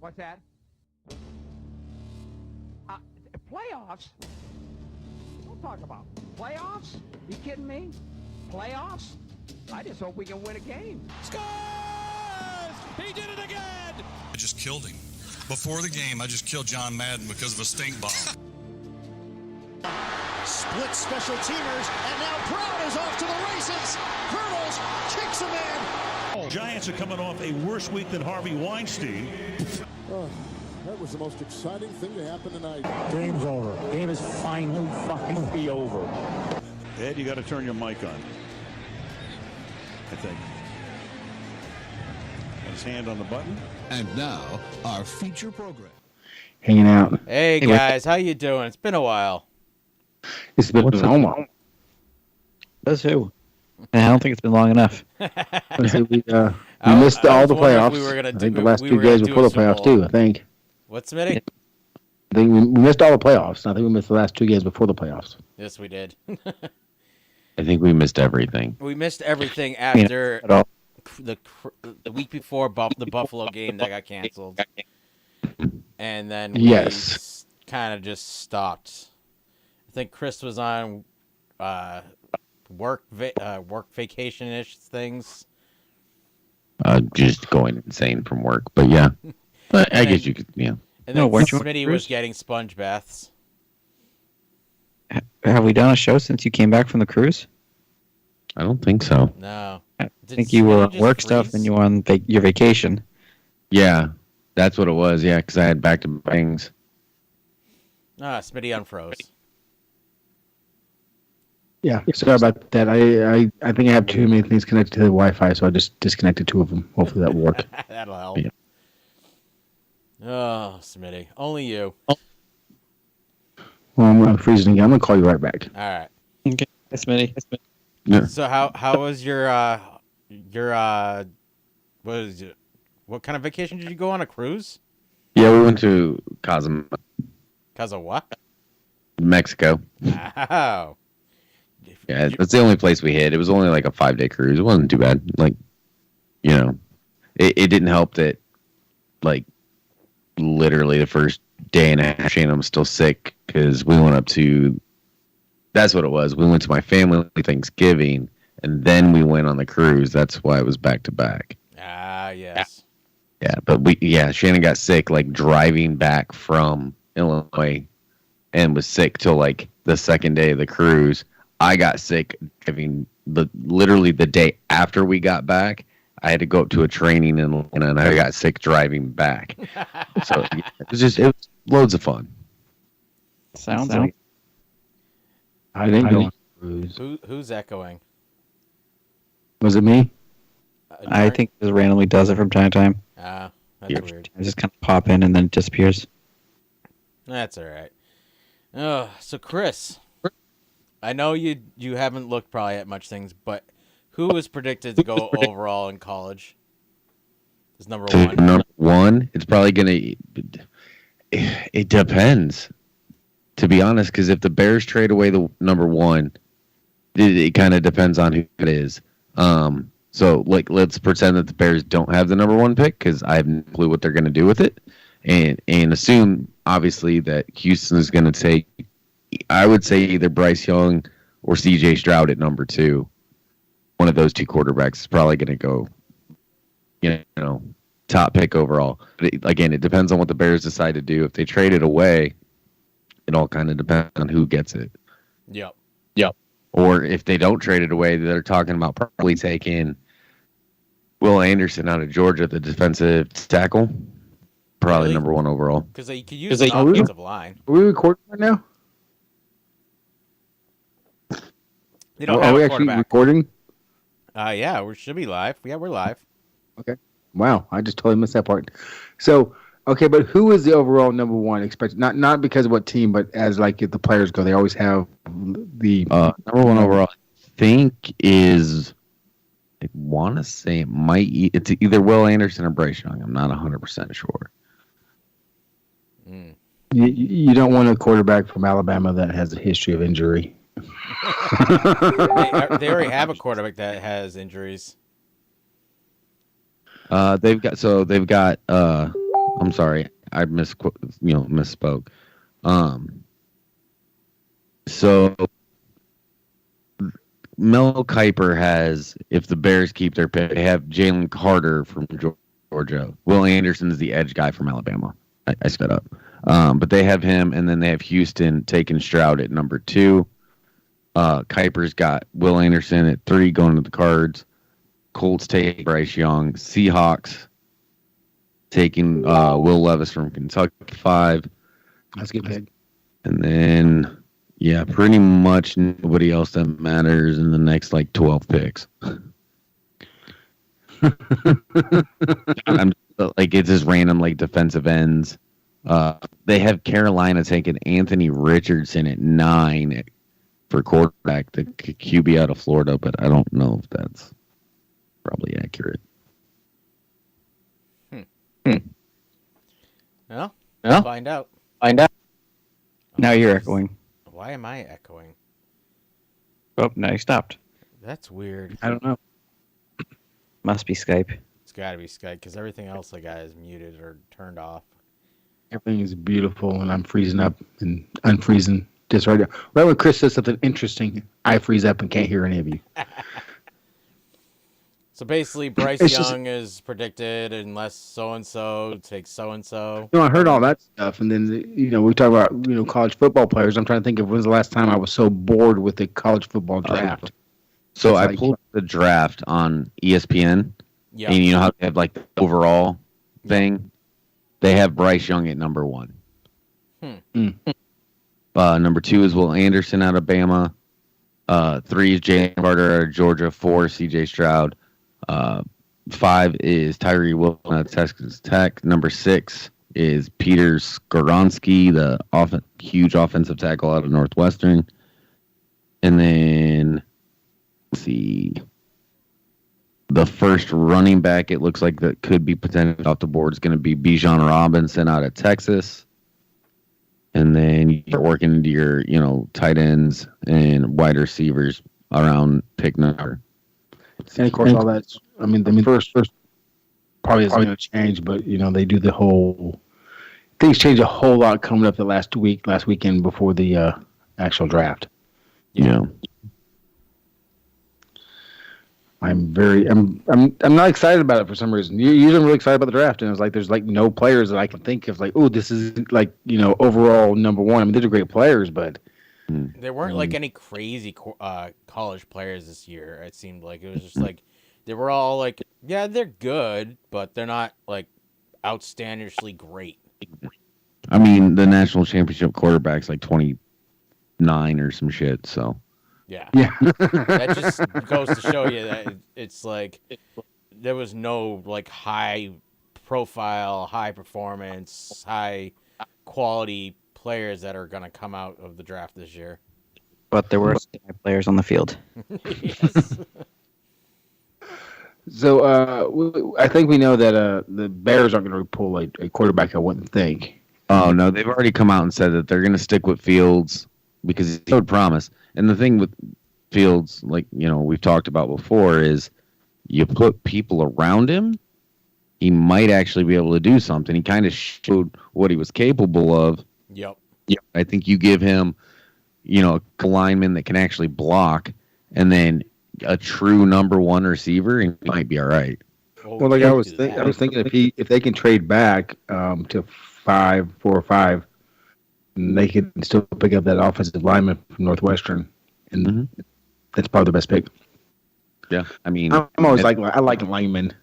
What's that? Playoffs? Don't talk about playoffs. You kidding me? Playoffs? I just hope we can win a game. Scores! He did it again! I just killed him. Before the game, I just killed John Madden because of a stink bomb. Split special teamers, and now Brown is off to the races. Hurdles, kicks him in. Giants are coming off a worse week than Harvey Weinstein. Oh, that was the most exciting thing to happen tonight. Game's over. Game is finally fucking be over. Ed, you got to turn your mic on. I think. Got his hand on the button. And now, our feature program. Hanging out. Hey guys, how you doing? It's been a while. It's been a while. That's who. I don't think it's been long enough. We missed all the playoffs. I think the last 2 games before the playoffs too. I think. What's Smitty? I think we missed all the playoffs. I think we missed the last 2 games before the playoffs. Yes, we did. I think we missed everything. We missed everything after the week before the Buffalo game that got canceled, and then we kind of just stopped. I think Chris was on work vacation-ish things. Just going insane from work, but yeah. But I guess you could, yeah. And then Smitty was getting sponge baths. Have we done a show since you came back from the cruise? I don't think so. No. I think you were on work stuff and you were on your vacation. Yeah, that's what it was, yeah, because I had back-to-back things. Smitty unfroze. Yeah, sorry about that. I think I have too many things connected to the Wi-Fi, so I just disconnected 2 of them. Hopefully that will work. That'll help. Yeah. Oh, Smitty. Only you. Well, I'm freezing again. I'm going to call you right back. All right. Okay. Hey, Smitty. Yeah. So how was your what kind of vacation did you go on? A cruise? Yeah, we went to Cozumel. What? Mexico. Wow. Yeah, that's the only place we hit. It was only like a 5-day cruise. It wasn't too bad. Like, it didn't help that, like, literally the first day and a half, Shane, was still sick because we went up to, that's what it was. We went to my family Thanksgiving, and then we went on the cruise. That's why it was back to back. Ah, yes. Yeah, but Shannon got sick, like, driving back from Illinois and was sick till, like, the second day of the cruise. I got sick driving literally the day after we got back. I had to go up to a training in Atlanta, and I got sick driving back. So it was loads of fun. Sounds like. I didn't go on cruise. Who's echoing? Was it me? I think it just randomly does it from time to time. That's weird. It just kind of pop in and then it disappears. That's all right. So Chris, I know you haven't looked probably at much things, but who is predicted to go overall in college? Is number one? Number one, it's probably gonna. It depends, to be honest, because if the Bears trade away the number one, it kind of depends on who it is. So like, let's pretend that the Bears don't have the number one pick because I have no clue what they're gonna do with it, and assume obviously that Houston is gonna take. I would say either Bryce Young or C.J. Stroud at number 2. One of those 2 quarterbacks is probably going to go, top pick overall. But again, it depends on what the Bears decide to do. If they trade it away, it all kind of depends on who gets it. Yep. Or if they don't trade it away, they're talking about probably taking Will Anderson out of Georgia, the defensive tackle. Probably number 1 overall. Because they could use the offensive line. Are we recording right now? Are we actually recording? Yeah, we should be live. Yeah, we're live. Okay. Wow, I just totally missed that part. So, okay, but who is the overall number 1 expected? Not because of what team, but as like if the players go, they always have the number 1 overall. I think is. I want to say it's either Will Anderson or Bryce Young. I'm not 100% sure. You don't want a quarterback from Alabama that has a history of injury. They already have a quarterback that has injuries. They've got I'm sorry, I misspoke. So Mel Kiper has, if the Bears keep their pick, they have Jalen Carter from Georgia. Will Anderson is the edge guy from Alabama. I sped up. But they have him, and then they have Houston taking Stroud at number 2. Kiper's got Will Anderson at 3 going to the Cards. Colts take Bryce Young. Seahawks taking Will Levis from Kentucky 5. That's a good pick. And then, yeah, pretty much nobody else that matters in the next 12 picks. It's just random defensive ends. They have Carolina taking Anthony Richardson at 9 for quarterback, the QB out of Florida, but I don't know if that's probably accurate. Well, find out. Now you're echoing. Why am I echoing? Oh, now you stopped. That's weird. I don't know. Must be Skype. It's got to be Skype because everything else I got is muted or turned off. Everything is beautiful, and I'm freezing up and unfreezing just right now. Right when Chris says something interesting, I freeze up and can't hear any of you. So basically, Bryce Young is predicted unless so-and-so takes so-and-so. I heard all that stuff, and then, we talk about, college football players. I'm trying to think of when's the last time I was so bored with the college football draft. So I pulled the draft on ESPN, yep. And you know how they have the overall thing? They have Bryce Young at number 1. Number 2 is Will Anderson out of Bama. 3 is Jalen Carter out of Georgia. 4 CJ Stroud. 5 is Tyree Wilson out of Texas Tech. Number 6 is Peter Skoronski, the huge offensive tackle out of Northwestern. And then, let's see, the first running back it looks like that could be potentially off the board is going to be Bijan Robinson out of Texas. And then you start working into your, tight ends and wide receivers around pick number. And of course, all that's, the first probably isn't going to change, but, they do the whole, things change a whole lot coming up the last weekend before the actual draft. Yeah. I'm not excited about it for some reason. You're usually really excited about the draft, and it's there's no players that I can think of this is overall number 1. These are great players, but there weren't any crazy college players this year. It seemed like it was just they were all yeah, they're good, but they're not outstandishly great. The national championship quarterback's 29 or some shit, so. Yeah. That just goes to show you that it's there was no high profile, high performance, high quality players that are going to come out of the draft this year. But there were players on the field. Yes. So I think we know that the Bears aren't going to pull a quarterback, I wouldn't think. Oh, no, they've already come out and said that they're going to stick with Fields because he showed promise. And the thing with Fields, we've talked about before, is you put people around him, he might actually be able to do something. He kind of showed what he was capable of. Yep. I think you give him, a lineman that can actually block, and then a true number 1 receiver, and he might be all right. Well, I was thinking if they can trade back to 4 or 5. And they can still pick up that offensive lineman from Northwestern, and that's probably the best pick. Yeah, I'm always I like linemen.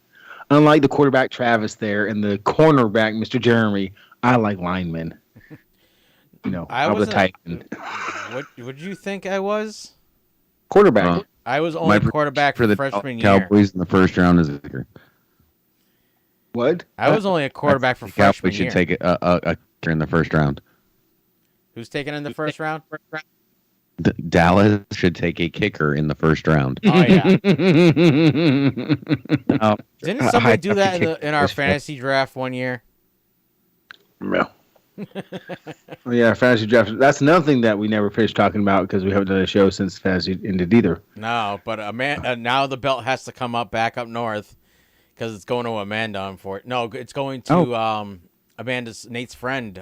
Unlike the quarterback Travis there and the cornerback Mr. Jeremy, I like linemen. I was a tight end. What would you think I was? Quarterback. I was only quarterback for the freshman year. Cowboys in the first round is what? I was only a quarterback for freshman year. Cowboys should take a in the first round. Who's taken in the first round? Dallas should take a kicker in the first round. Oh yeah. Didn't somebody do that in our fantasy draft one year? No. Yeah, fantasy draft. That's another thing that we never finished talking about because we haven't done a show since fantasy ended either. No, but now the belt has to come back up north because it's going to Amanda. For it. No, it's going to Nate's friend.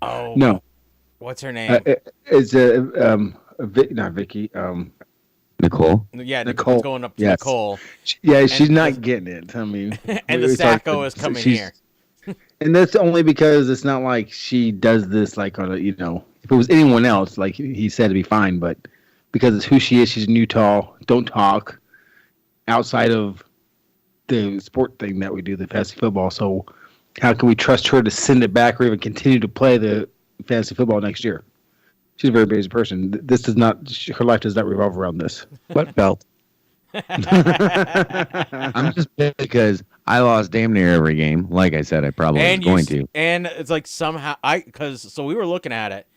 No. What's her name? It's not Vicky. Nicole. Yeah, Nicole. It's going up to Yes. Nicole. Yeah, she's not getting it. I mean, and the Sacco is coming here. And that's only because it's not like she does this like on a, if it was anyone else, like he said, it'd be fine. But because it's who she is, she's in Utah. Don't talk outside of the sport thing that we do, the fantasy football. So how can we trust her to send it back or even continue to play the fantasy football next year? She's a very busy person. This does not. Her life does not revolve around this. What belt? I'm just pissed because I lost damn near every game. Like I said, I probably was going to. And it's like somehow so we were looking at it,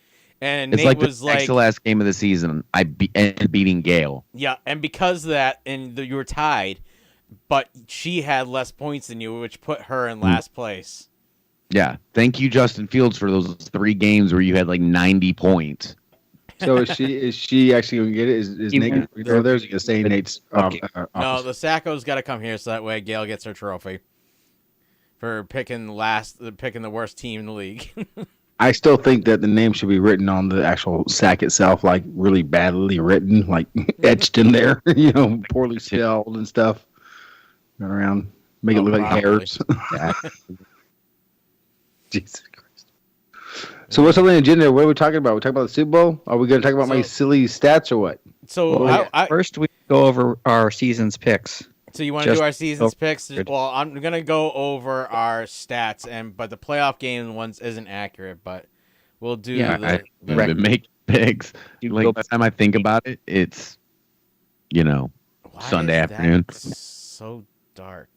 and it's Nate like was the next to last game of the season. And beating Gale. Yeah, and because of that, you were tied, but she had less points than you, which put her in last place. Yeah, thank you, Justin Fields, for those 3 games where you had like 90 points. So is she actually going to get it? Is Nate going to go there? Is he going to stay in Nate's No, the Sacco's got to come here so that way Gail gets her trophy for picking the worst team in the league. I still think that the name should be written on the actual sack itself, like really badly written, like etched in there, poorly spelled and stuff. Going around, make it look like hairs. Jesus Christ. So what's on the agenda? What are we talking about? We're talking about the Super Bowl? Are we going to talk about my silly stats or what? So first we go over our season's picks. So you want to do our season's picks? Well, I'm going to go over our stats, but the playoff game ones isn't accurate, but we'll do I make picks. Like, by the time I think about it, it's, Sunday afternoon. So dark.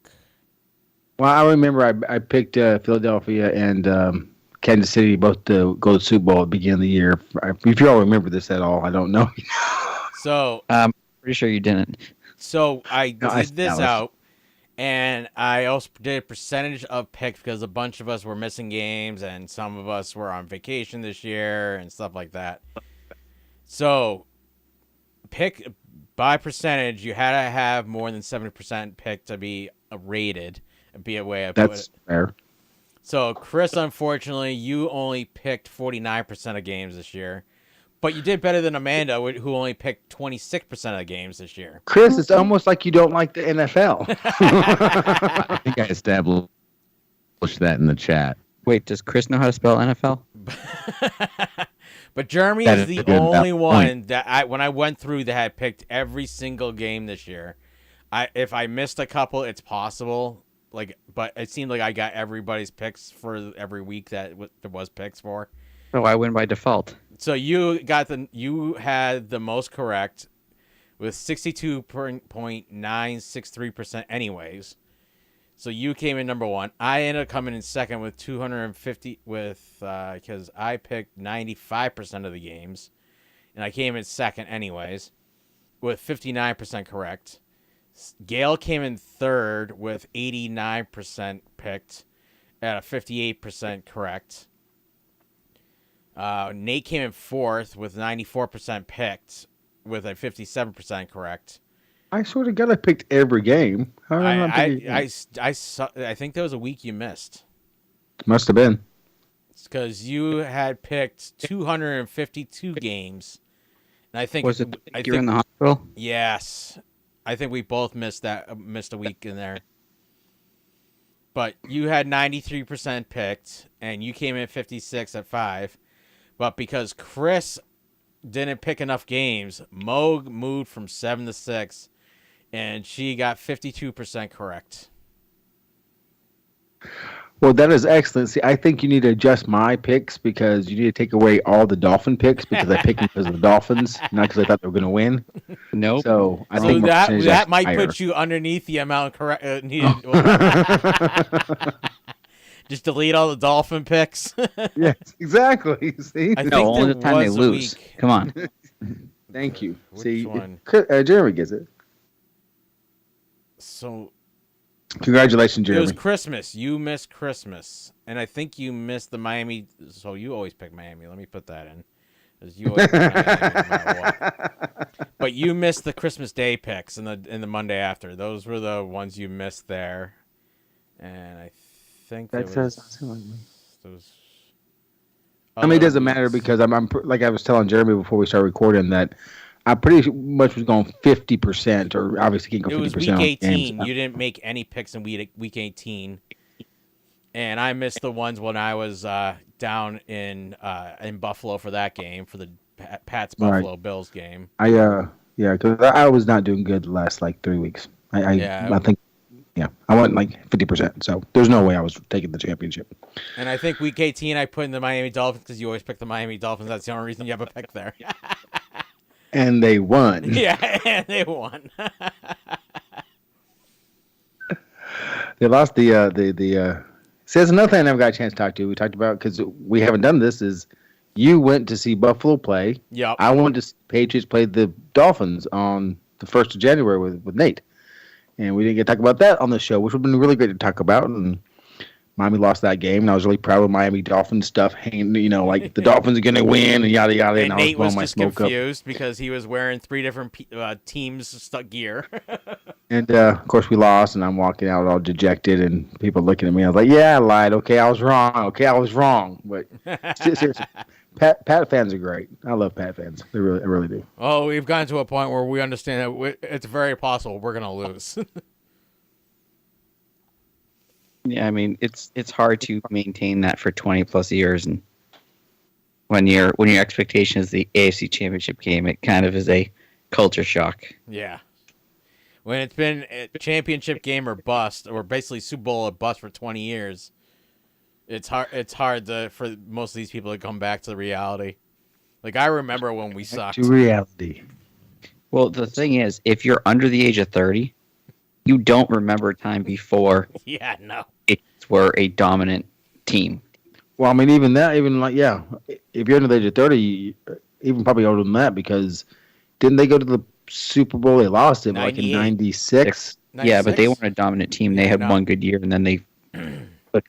Well, I remember I picked Philadelphia and Kansas City both to go to the Super Bowl at the beginning of the year. If you all remember this at all, I don't know. So I'm pretty sure you didn't. So I did this out, and I also did a percentage of picks because a bunch of us were missing games, and some of us were on vacation this year and stuff like that. So pick by percentage, you had to have more than 70% pick to be rated. Be a way I put it. That's fair. So, Chris, unfortunately, you only picked 49% of games this year. But you did better than Amanda, who only picked 26% of the games this year. Chris, it's almost like you don't like the NFL. I think I established that in the chat. Wait, does Chris know how to spell NFL? But Jeremy is the only one that when I went through that had picked every single game this year. If I missed a couple, it's possible. But it seemed like I got everybody's picks for every week that there was picks for. So I win by default. So you had the most correct with 62.963% anyways. So you came in number 1. I ended up coming in second with 250 because I picked 95% of the games, and I came in second anyways with 59% correct. Gail came in third with 89% picked at a 58% correct. Nate came in fourth with 94% picked with a 57% correct. I sort of got I picked every game. I think there was a week you missed. Must have been. It's because you had picked 252 games, and I think you're in the hospital. Yes. I think we both missed a week in there. But you had 93% picked, and you came in 56 at 5. But because Chris didn't pick enough games, Mo moved from 7 to 6, and she got 52% correct. Well, that is excellent. See, I think you need to adjust my picks because you need to take away all the Dolphin picks because I picked them because of the Dolphins, not because I thought they were going to win. Nope. So I think that might put you underneath the amount needed. Just delete all the Dolphin picks. Yes, exactly. See, only the time they lose. Come on. Thank you. Which See, one? Jeremy gets it. So. Congratulations, Jeremy. It was Christmas. You missed Christmas. And I think you missed the Miami. So you always pick Miami. Let me put that in. You always pick Miami no matter what. But you missed the Christmas Day picks and the Monday after. Those were the ones you missed there. And I think that says. there was I mean, it doesn't matter because I'm like I was telling Jeremy before we started recording that I pretty much was going 50%, or obviously can't go 50%. It was week 18. You didn't make any picks in week 18, and I missed the ones when I was down in Buffalo for that game, for the Pats Buffalo Bills game. Because I was not doing good the last like 3 weeks. I think. Yeah, I went like 50%, so there's no way I was taking the championship. And I think week 18 I put in the Miami Dolphins because you always pick the Miami Dolphins. That's the only reason you have a pick there. And they won. Yeah, and they won. They lost the. See, that's another thing I never got a chance to talk to. We talked about, because we haven't done this, is you went to see Buffalo play. Yep. I went to see Patriots play the Dolphins on the 1st of January with Nate. And we didn't get to talk about that on the show, which would have been really great to talk about. And Miami lost that game, and I was really proud of Miami Dolphins stuff. Hanging, like the Dolphins are going to win, and yada yada. And Nate was my just confused because he was wearing 3 different teams' stuck gear. And of course, we lost, and I'm walking out all dejected, and people looking at me. I was like, "Yeah, I lied. Okay, I was wrong. Okay, I was wrong." But seriously, Pat fans are great. I love Pat fans. I really do. Oh, we've gotten to a point where we understand that it's very possible we're going to lose. Yeah, I mean, it's hard to maintain that for 20 plus years, and when your expectation is the AFC Championship game, it kind of is a culture shock. Yeah, when it's been a championship game or bust, or basically Super Bowl or bust for 20 years, it's hard. It's hard for most of these people to come back to the reality. Like, I remember when we sucked. To reality. Well, the thing is, if you're under the age of 30, you don't remember a time before. Yeah, no. It were a dominant team. Well, I mean, if you're under the age of 30, even probably older than that, because didn't they go to the Super Bowl? They lost it like in 96. Yeah, but they weren't a dominant team. They had one good year, and then the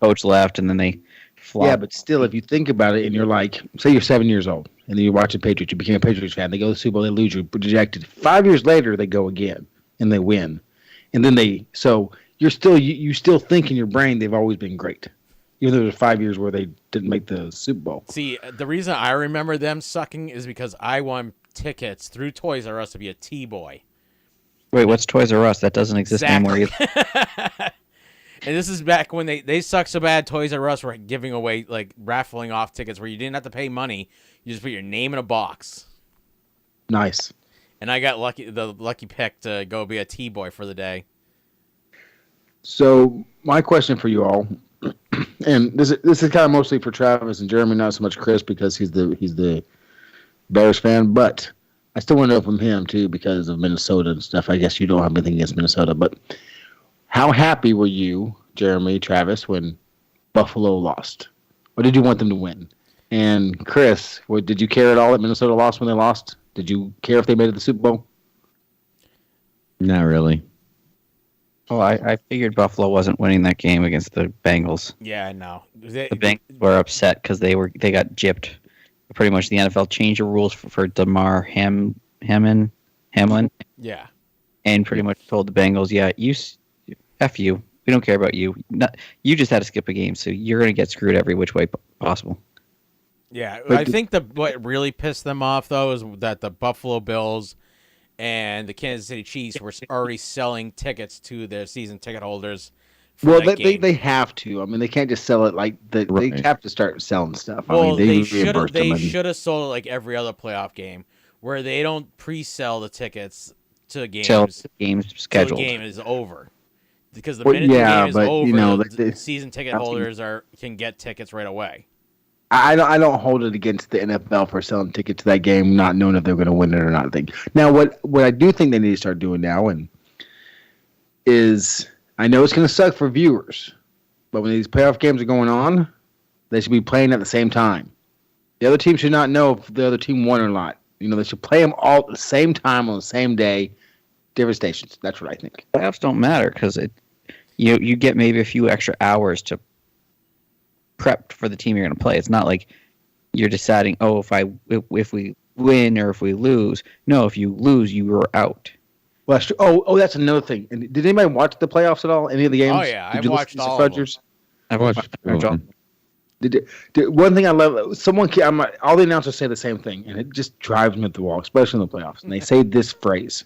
coach left, and then they flopped. Yeah, but still, if you think about it, and you're like, say you're 7 years old, and then you're watching Patriots, you became a Patriots fan, they go to the Super Bowl, they lose, you're dejected. 5 years later, they go again, and they win. And then you still think in your brain they've always been great. Even though there's 5 years where they didn't make the Super Bowl. See, the reason I remember them sucking is because I won tickets through Toys R Us to be a T-boy. Wait, what's Toys R Us? That doesn't exist anymore either. And this is back when they sucked so bad, Toys R Us were giving away, like, raffling off tickets where you didn't have to pay money. You just put your name in a box. Nice. And I got the lucky pick to go be a T-boy for the day. So my question for you all, and this is kind of mostly for Travis and Jeremy, not so much Chris because he's the Bears fan, but I still want to know from him too because of Minnesota and stuff. I guess you don't have anything against Minnesota, but how happy were you, Jeremy, Travis, when Buffalo lost, or did you want them to win? And Chris, did you care at all that Minnesota lost when they lost? Did you care if they made it to the Super Bowl? Not really. Well, I figured Buffalo wasn't winning that game against the Bengals. Yeah, no. The Bengals were upset because they got gypped. Pretty much the NFL changed the rules for Damar Hamlin. Yeah. And pretty much told the Bengals, yeah, F you. We don't care about you. You just had to skip a game, so you're going to get screwed every which way possible. Yeah, I think what really pissed them off, though, is that the Buffalo Bills and the Kansas City Chiefs were already selling tickets to their season ticket holders. Well, they have to. I mean, they can't just sell it like they have to start selling stuff. Well, I mean, they should have sold it like every other playoff game, where they don't pre-sell the tickets to games. The game's scheduled. The game is over. Because the minute the game is over, the season ticket holders can get tickets right away. I don't hold it against the NFL for selling tickets to that game, not knowing if they're going to win it or not. Now, what I do think they need to start doing now is I know it's going to suck for viewers, but when these playoff games are going on, they should be playing at the same time. The other team should not know if the other team won or not. They should play them all at the same time on the same day, different stations. That's what I think. Playoffs don't matter because you get maybe a few extra hours to prep for the team you're going to play. It's not like you're deciding, if we win or if we lose. No, if you lose, you are out. Well, that's true. Oh, that's another thing. And did anybody watch the playoffs at all? Any of the games? Oh yeah, I've watched all of them. I've watched One thing I love, all the announcers say the same thing, and it just drives me up the wall, especially in the playoffs. And they say this phrase.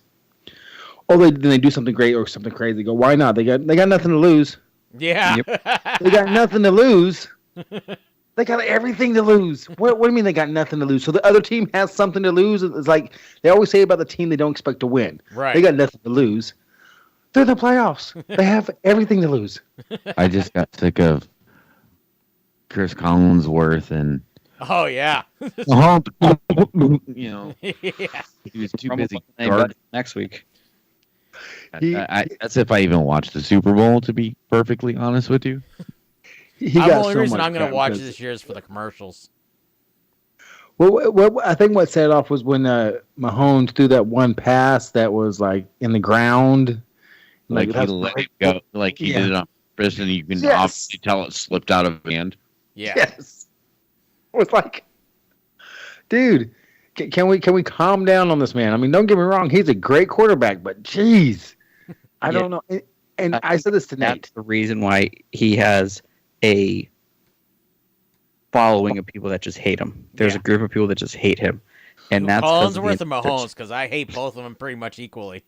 Oh, then they do something great or something crazy. They go, why not? They got nothing to lose. Yeah. They got nothing to lose. They got everything to lose. What do you mean they got nothing to lose? So the other team has something to lose? It's like they always say about the team they don't expect to win. Right. They got nothing to lose. They're in the playoffs. They have everything to lose. I just got sick of Chris Collinsworth and Oh yeah. you know, Yeah. he was too Rumble busy Sunday guarding. next week. That's if I even watched the Super Bowl, to be perfectly honest with you. The only reason I'm going to watch this year is for the commercials. Well, I think what set it off was when Mahomes threw that one pass that was like in the ground. Like he let it go, like he did it on purpose, and you can obviously tell it slipped out of hand. Yeah. Yes. It was like, dude, can we calm down on this man? I mean, don't get me wrong, he's a great quarterback, but geez, I don't know. And I said this to Nate. That's the reason why he has a following of people that just hate him. There's a group of people that just hate him, and that's Collinsworth and Mahomes, because I hate both of them pretty much equally.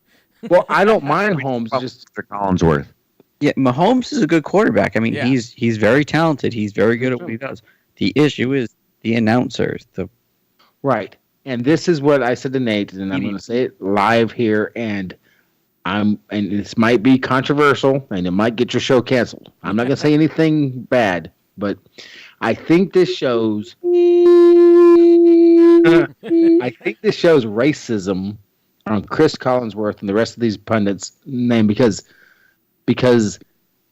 Well, I don't mind Holmes. Just for Collinsworth. Yeah, Mahomes is a good quarterback. I mean, he's very talented. He's very good at what he does. The issue is the announcers. Right, and this is what I said to Nate, and I'm going to say it live here, and this might be controversial, and it might get your show canceled. I'm not going to say anything bad, but I think this shows. I think this shows racism on Chris Collinsworth and the rest of these pundits' name because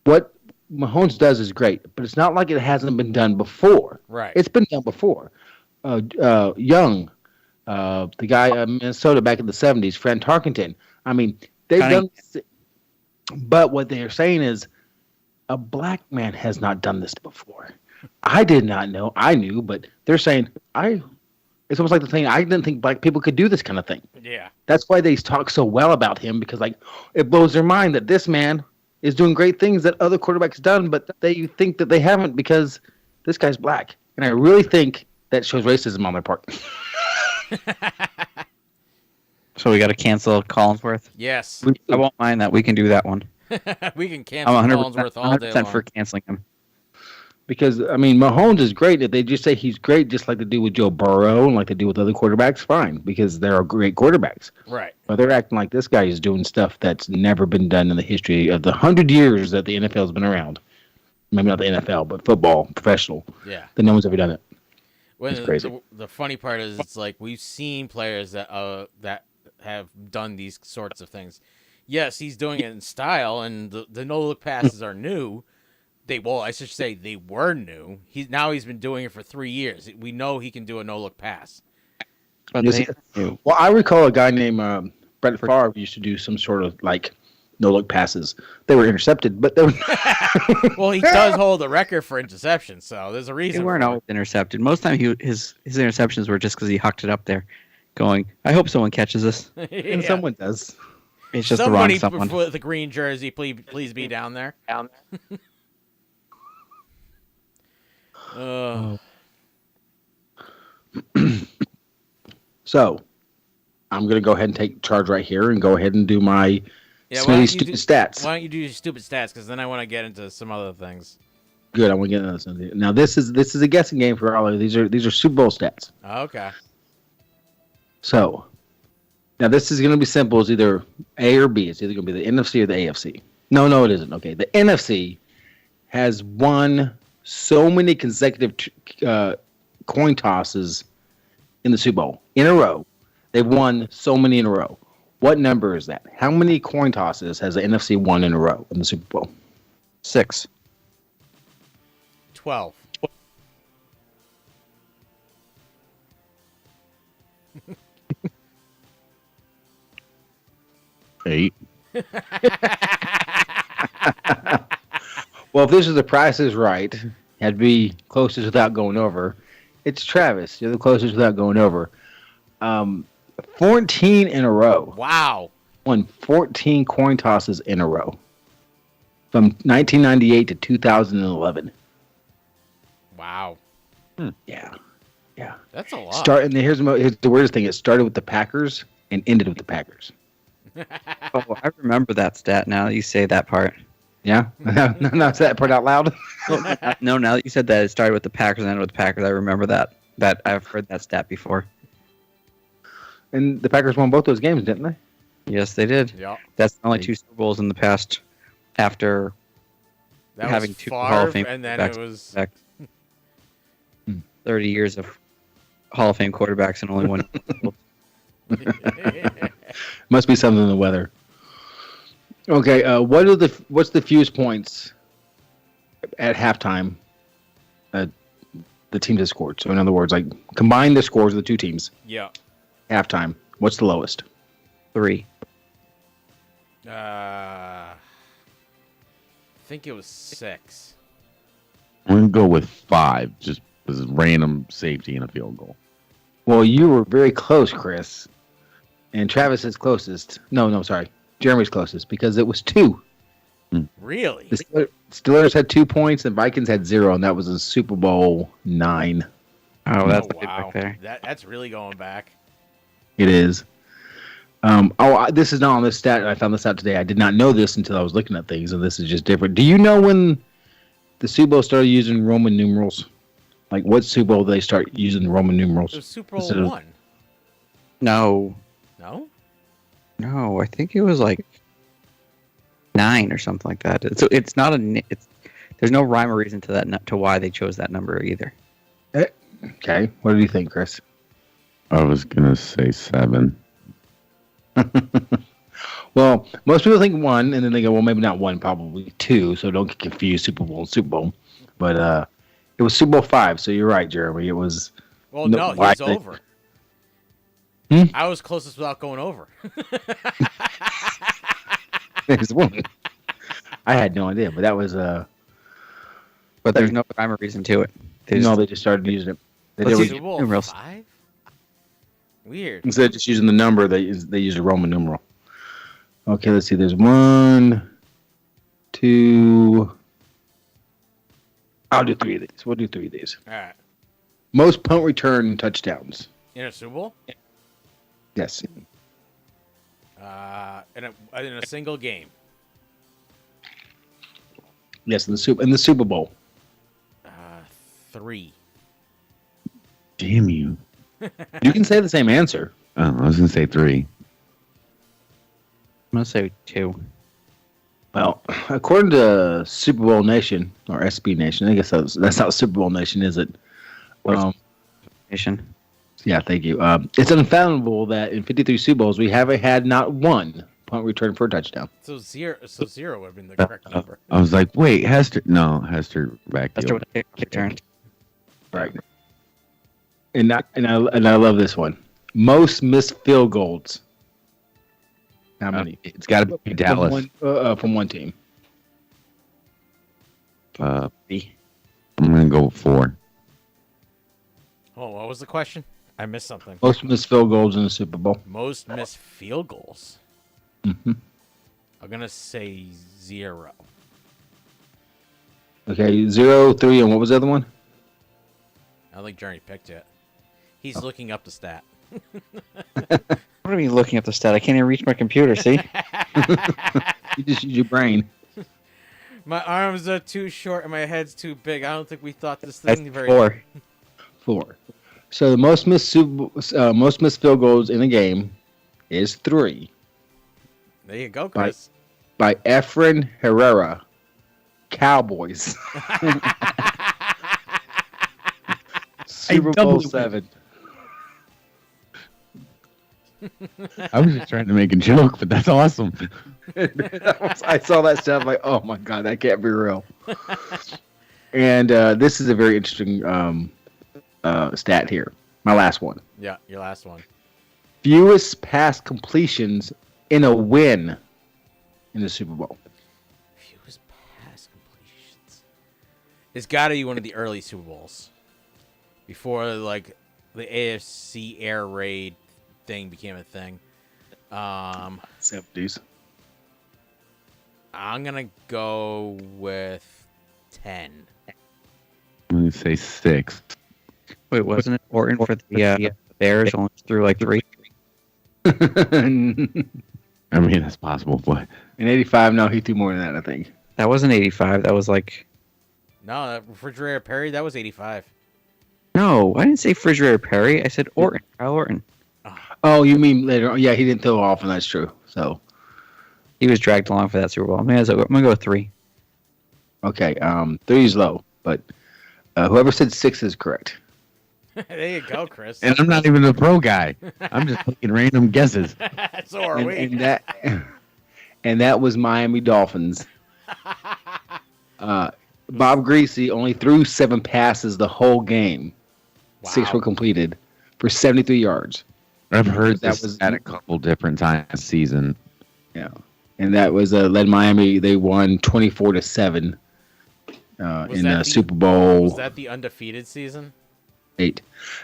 what Mahomes does is great, but it's not like it hasn't been done before. Right. It's been done before. Young, the guy in Minnesota back in the 70s, Fran Tarkenton. I mean, they've done. But what they are saying is a black man has not done this before. I did not know. I knew, but they're saying it's almost like the thing. I didn't think black people could do this kind of thing. Yeah. That's why they talk so well about him, because like it blows their mind that this man is doing great things that other quarterbacks done, but they think that they haven't because this guy's black. And I really think that shows racism on their part. So we got to cancel Collinsworth? Yes. I won't mind that. We can do that one. We can cancel I'm 100%, Collinsworth all day long. for canceling him. Because, I mean, Mahomes is great. If they just say he's great, just like they do with Joe Burrow and like they do with other quarterbacks, fine, because they're great quarterbacks. Right. But they're acting like this guy is doing stuff that's never been done in the history of the 100 years that the NFL has been around. Maybe not the NFL, but football, professional. Yeah. That no one's ever done it. It's crazy. The funny part is, it's like we've seen players that have done these sorts of things. Yes, he's doing it in style, and the no-look passes are new. I should say they were new. He's been doing it for 3 years. We know he can do a no-look pass. Well, I recall a guy named Brett Favre used to do some sort of like no-look passes. They were intercepted, but they were. Well, he does hold the record for interceptions, so there's a reason. They weren't always intercepted. Most of the time, his interceptions were just because he hucked it up there, going, "I hope someone catches this," and someone does. It's just the wrong someone. Somebody with the green jersey, please be down there. So, I'm going to go ahead and take charge right here and go ahead and do my stupid stats. Why don't you do your stupid stats? Because then I want to get into some other things. Good, I want to get into something. Now, this is a guessing game for all of you. These are Super Bowl stats. Okay. So, now this is going to be simple. It's either A or B. It's either going to be the NFC or the AFC. No, it isn't. Okay, the NFC has won so many consecutive coin tosses in the Super Bowl in a row. They've won so many in a row. What number is that? How many coin tosses has the NFC won in a row in the Super Bowl? 6. 12. Eight. Well, if this is the Price is Right, had to be closest without going over. It's Travis. You're the closest without going over. 14 in a row. Wow. Won 14 coin tosses in a row. from 1998 to 2011. Wow. Yeah. That's a lot. Here's the weirdest thing. It started with the Packers and ended with the Packers. Oh, I remember that stat now that you say that part. Yeah? Not say that part out loud? No, now that you said that it started with the Packers and ended with the Packers, I remember that. I've heard that stat before. And the Packers won both those games, didn't they? Yes, they did. Yeah. That's the only 2 Super Bowls in the past after having 2 Hall of Fame and then it was 30 years of Hall of Fame quarterbacks and only one. Must be something in the weather. Okay, what's the fewest points at halftime the teams have scored? So in other words, like combine the scores of the two teams. Yeah. Halftime. What's the lowest? 3. I think it was 6. I'm going to go with 5, just as random safety and a field goal. Well, you were very close, Chris. And Travis is closest. No, sorry. Jeremy's closest because it was 2. Really? The Steelers had 2 points and Vikings had 0, and that was in Super Bowl 9. Oh, that's wow. back there. That's really going back. It is. This is not on this stat. I found this out today. I did not know this until I was looking at things, and this is just different. Do you know when the Super Bowl started using Roman numerals? Like, what Super Bowl did they start using Roman numerals? It was Super Bowl 1. No, No? I think it was like 9 or something like that. So it's not there's no rhyme or reason to that to why they chose that number either. Okay. What do you think, Chris? I was going to say 7. Well, most people think 1, and then they go, well, maybe not 1, probably 2, so don't get confused, Super Bowl and Super Bowl. But it was Super Bowl 5, so you're right, Jeremy. It was... Well, no, he was over. I was closest without going over. There's 1. I had no idea, but that was... But there's no rhyme or reason to it. They just started using it. Super Bowl 5? Weird. Instead of just using the number, they use a Roman numeral. Okay, let's see. There's 1, 2... I'll do 3 of these. We'll do 3 of these. All right. Most punt return touchdowns. In a Super Bowl? Yes. In a single game. Yes, in the Super Bowl. 3. Damn you. You can say the same answer. Oh, I was going to say 3. I'm gonna say 2. Well, according to Super Bowl Nation or SB Nation, I guess that's not Super Bowl Nation, is it? Nation. Yeah, thank you. It's unfathomable that in 53 Super Bowls we haven't had not 1 punt return for a touchdown. So 0 would have been the correct number. I was like, wait, Hester back Hester would have returned. Right. And I love this one. Most missed field goals. How many? It's got to be Dallas. From one team. I'm going to go with 4. Oh, what was the question? I missed something. Most missed field goals in the Super Bowl. Most missed field goals. Mm-hmm. I'm going to say 0. Okay, 0, 3, and what was the other one? I don't think Journey picked it. He's looking up the stat. What are you looking at the stat? I can't even reach my computer, see? You just use your brain. My arms are too short and my head's too big. I don't think we thought this thing That's very... 4. 4. So the most missed field goals in a game is 3. There you go, Chris. By Efren Herrera, Cowboys. Super Bowl 7. I was just trying to make a joke, but that's awesome. I saw that stuff like, oh my god, that can't be real. And this is a very interesting stat here. My last one. Yeah, your last one. Fewest pass completions in a win in the Super Bowl. Fewest pass completions. It's got to be one of the early Super Bowls. Before, like, the AFC air raid thing became a thing. 70s. I'm gonna go with 10. I'm going to say 6. Wait, wasn't it Orton for the Bears only threw like 3? I mean, that's possible, but In 85, no, he threw more than that, I think. That wasn't 85. That was like... No, that Refrigerator Perry, that was 85. No, I didn't say Refrigerator Perry. I said Orton. Kyle Orton. Oh, you mean later on? Yeah, he didn't throw off, and that's true. So he was dragged along for that Super Bowl. I'm going to go with 3. Okay, 3 is low, but whoever said 6 is correct. There you go, Chris. and I'm not even a pro guy. I'm just making random guesses. So are we. And that was Miami Dolphins. Bob Greasy only threw 7 passes the whole game. Wow. 6 were completed for 73 yards. I've heard that this was at a couple different times this season. Yeah, and that was led Miami. They won 24-7 in the Super Bowl. Was that the undefeated season? 8.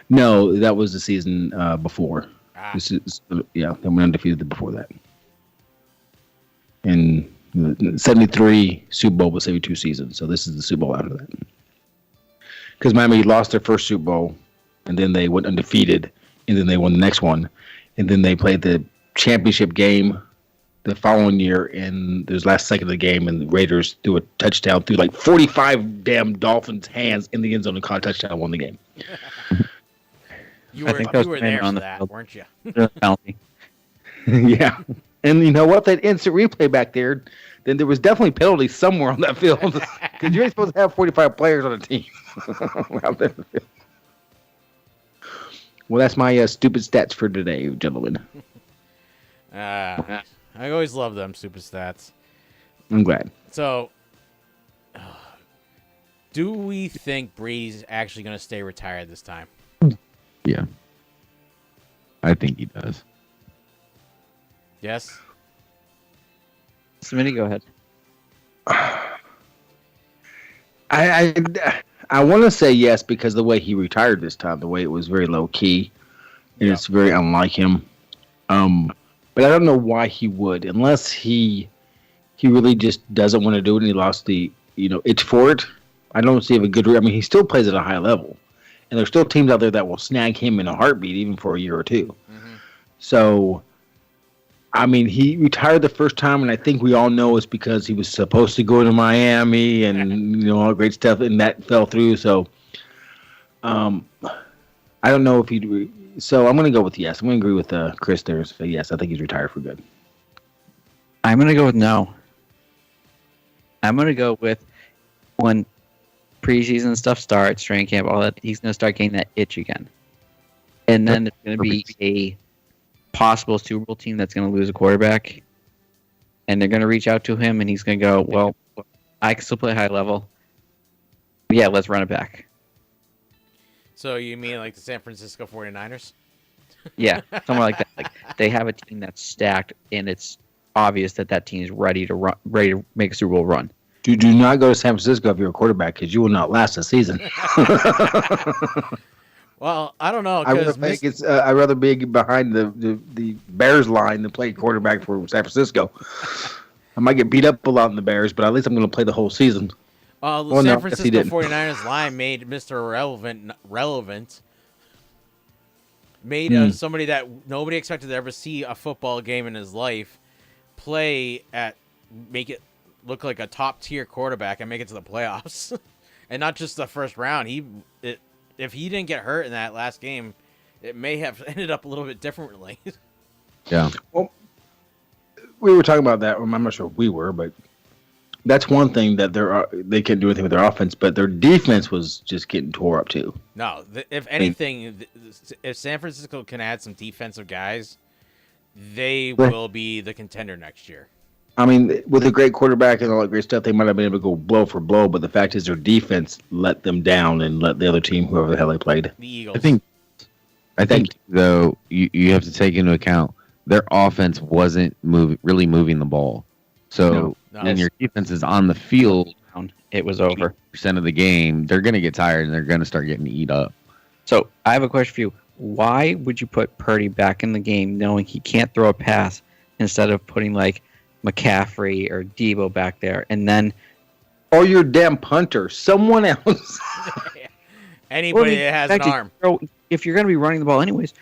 No, that was the season before. This is they went undefeated before that. In 73 Super Bowl was 72 seasons, so this is the Super Bowl after that. Because Miami lost their first Super Bowl, and then they went undefeated, and then they won the next one, and then they played the championship game the following year, and there's last second of the game, and the Raiders threw a touchdown through like 45 damn Dolphins' hands in the end zone and caught a touchdown, won the game. You were there for that, weren't you? Yeah. And you know what? That instant replay back there, then there was definitely penalties somewhere on that field. Because you ain't supposed to have 45 players on a team. Out there in the field. Well, that's my stupid stats for today, gentlemen. I always love them stupid stats. I'm glad. So, do we think Brady's actually going to stay retired this time? Yeah. I think he does. Yes? Smitty, go ahead. I want to say yes because the way he retired this time, the way it was very low key, and it's very unlike him. But I don't know why he would, unless he really just doesn't want to do it and he lost the itch for it. I don't see a good. I mean, he still plays at a high level, and there's still teams out there that will snag him in a heartbeat, even for a year or two. Mm-hmm. So, I mean, he retired the first time, and I think we all know it's because he was supposed to go to Miami and all great stuff, and that fell through. So, I don't know if he'd. So I'm going to go with yes. I'm going to agree with Chris there. So yes, I think he's retired for good. I'm going to go with no. I'm going to go with when preseason stuff starts, training camp, all that, he's going to start getting that itch again. And then there's going to be a possible Super Bowl team that's going to lose a quarterback. And they're going to reach out to him, and he's going to go, well, I can still play high level. But yeah, let's run it back. So you mean like the San Francisco 49ers? Yeah, somewhere like that. Like they have a team that's stacked, and it's obvious that team is ready to make a Super Bowl run. Do not go to San Francisco if you're a quarterback because you will not last a season. Well, I don't know. I'd rather be behind the Bears line than play quarterback for San Francisco. I might get beat up a lot in the Bears, but at least I'm going to play the whole season. The San Francisco 49ers line made Mr. Relevant. Made somebody that nobody expected to ever see a football game in his life make it look like a top-tier quarterback and make it to the playoffs. And not just the first round. If he didn't get hurt in that last game, it may have ended up a little bit differently. Yeah. Well, we were talking about that. I'm not sure if we were, but that's one thing that they can't do anything with their offense, but their defense was just getting tore up too. No, if anything, if San Francisco can add some defensive guys, they will be the contender next year. I mean, with a great quarterback and all that great stuff, they might have been able to go blow for blow, but the fact is their defense let them down and let the other team, whoever the hell they played. The Eagles. I think though, you have to take into account their offense wasn't really moving the ball. So when your defense is on the field, it was over. % of the game, they're going to get tired and they're going to start getting eat up. So I have a question for you. Why would you put Purdy back in the game knowing he can't throw a pass instead of putting like McCaffrey or Debo back there, and then or your damn punter, someone else. Anybody that has an arm. If you're going to be running the ball anyways,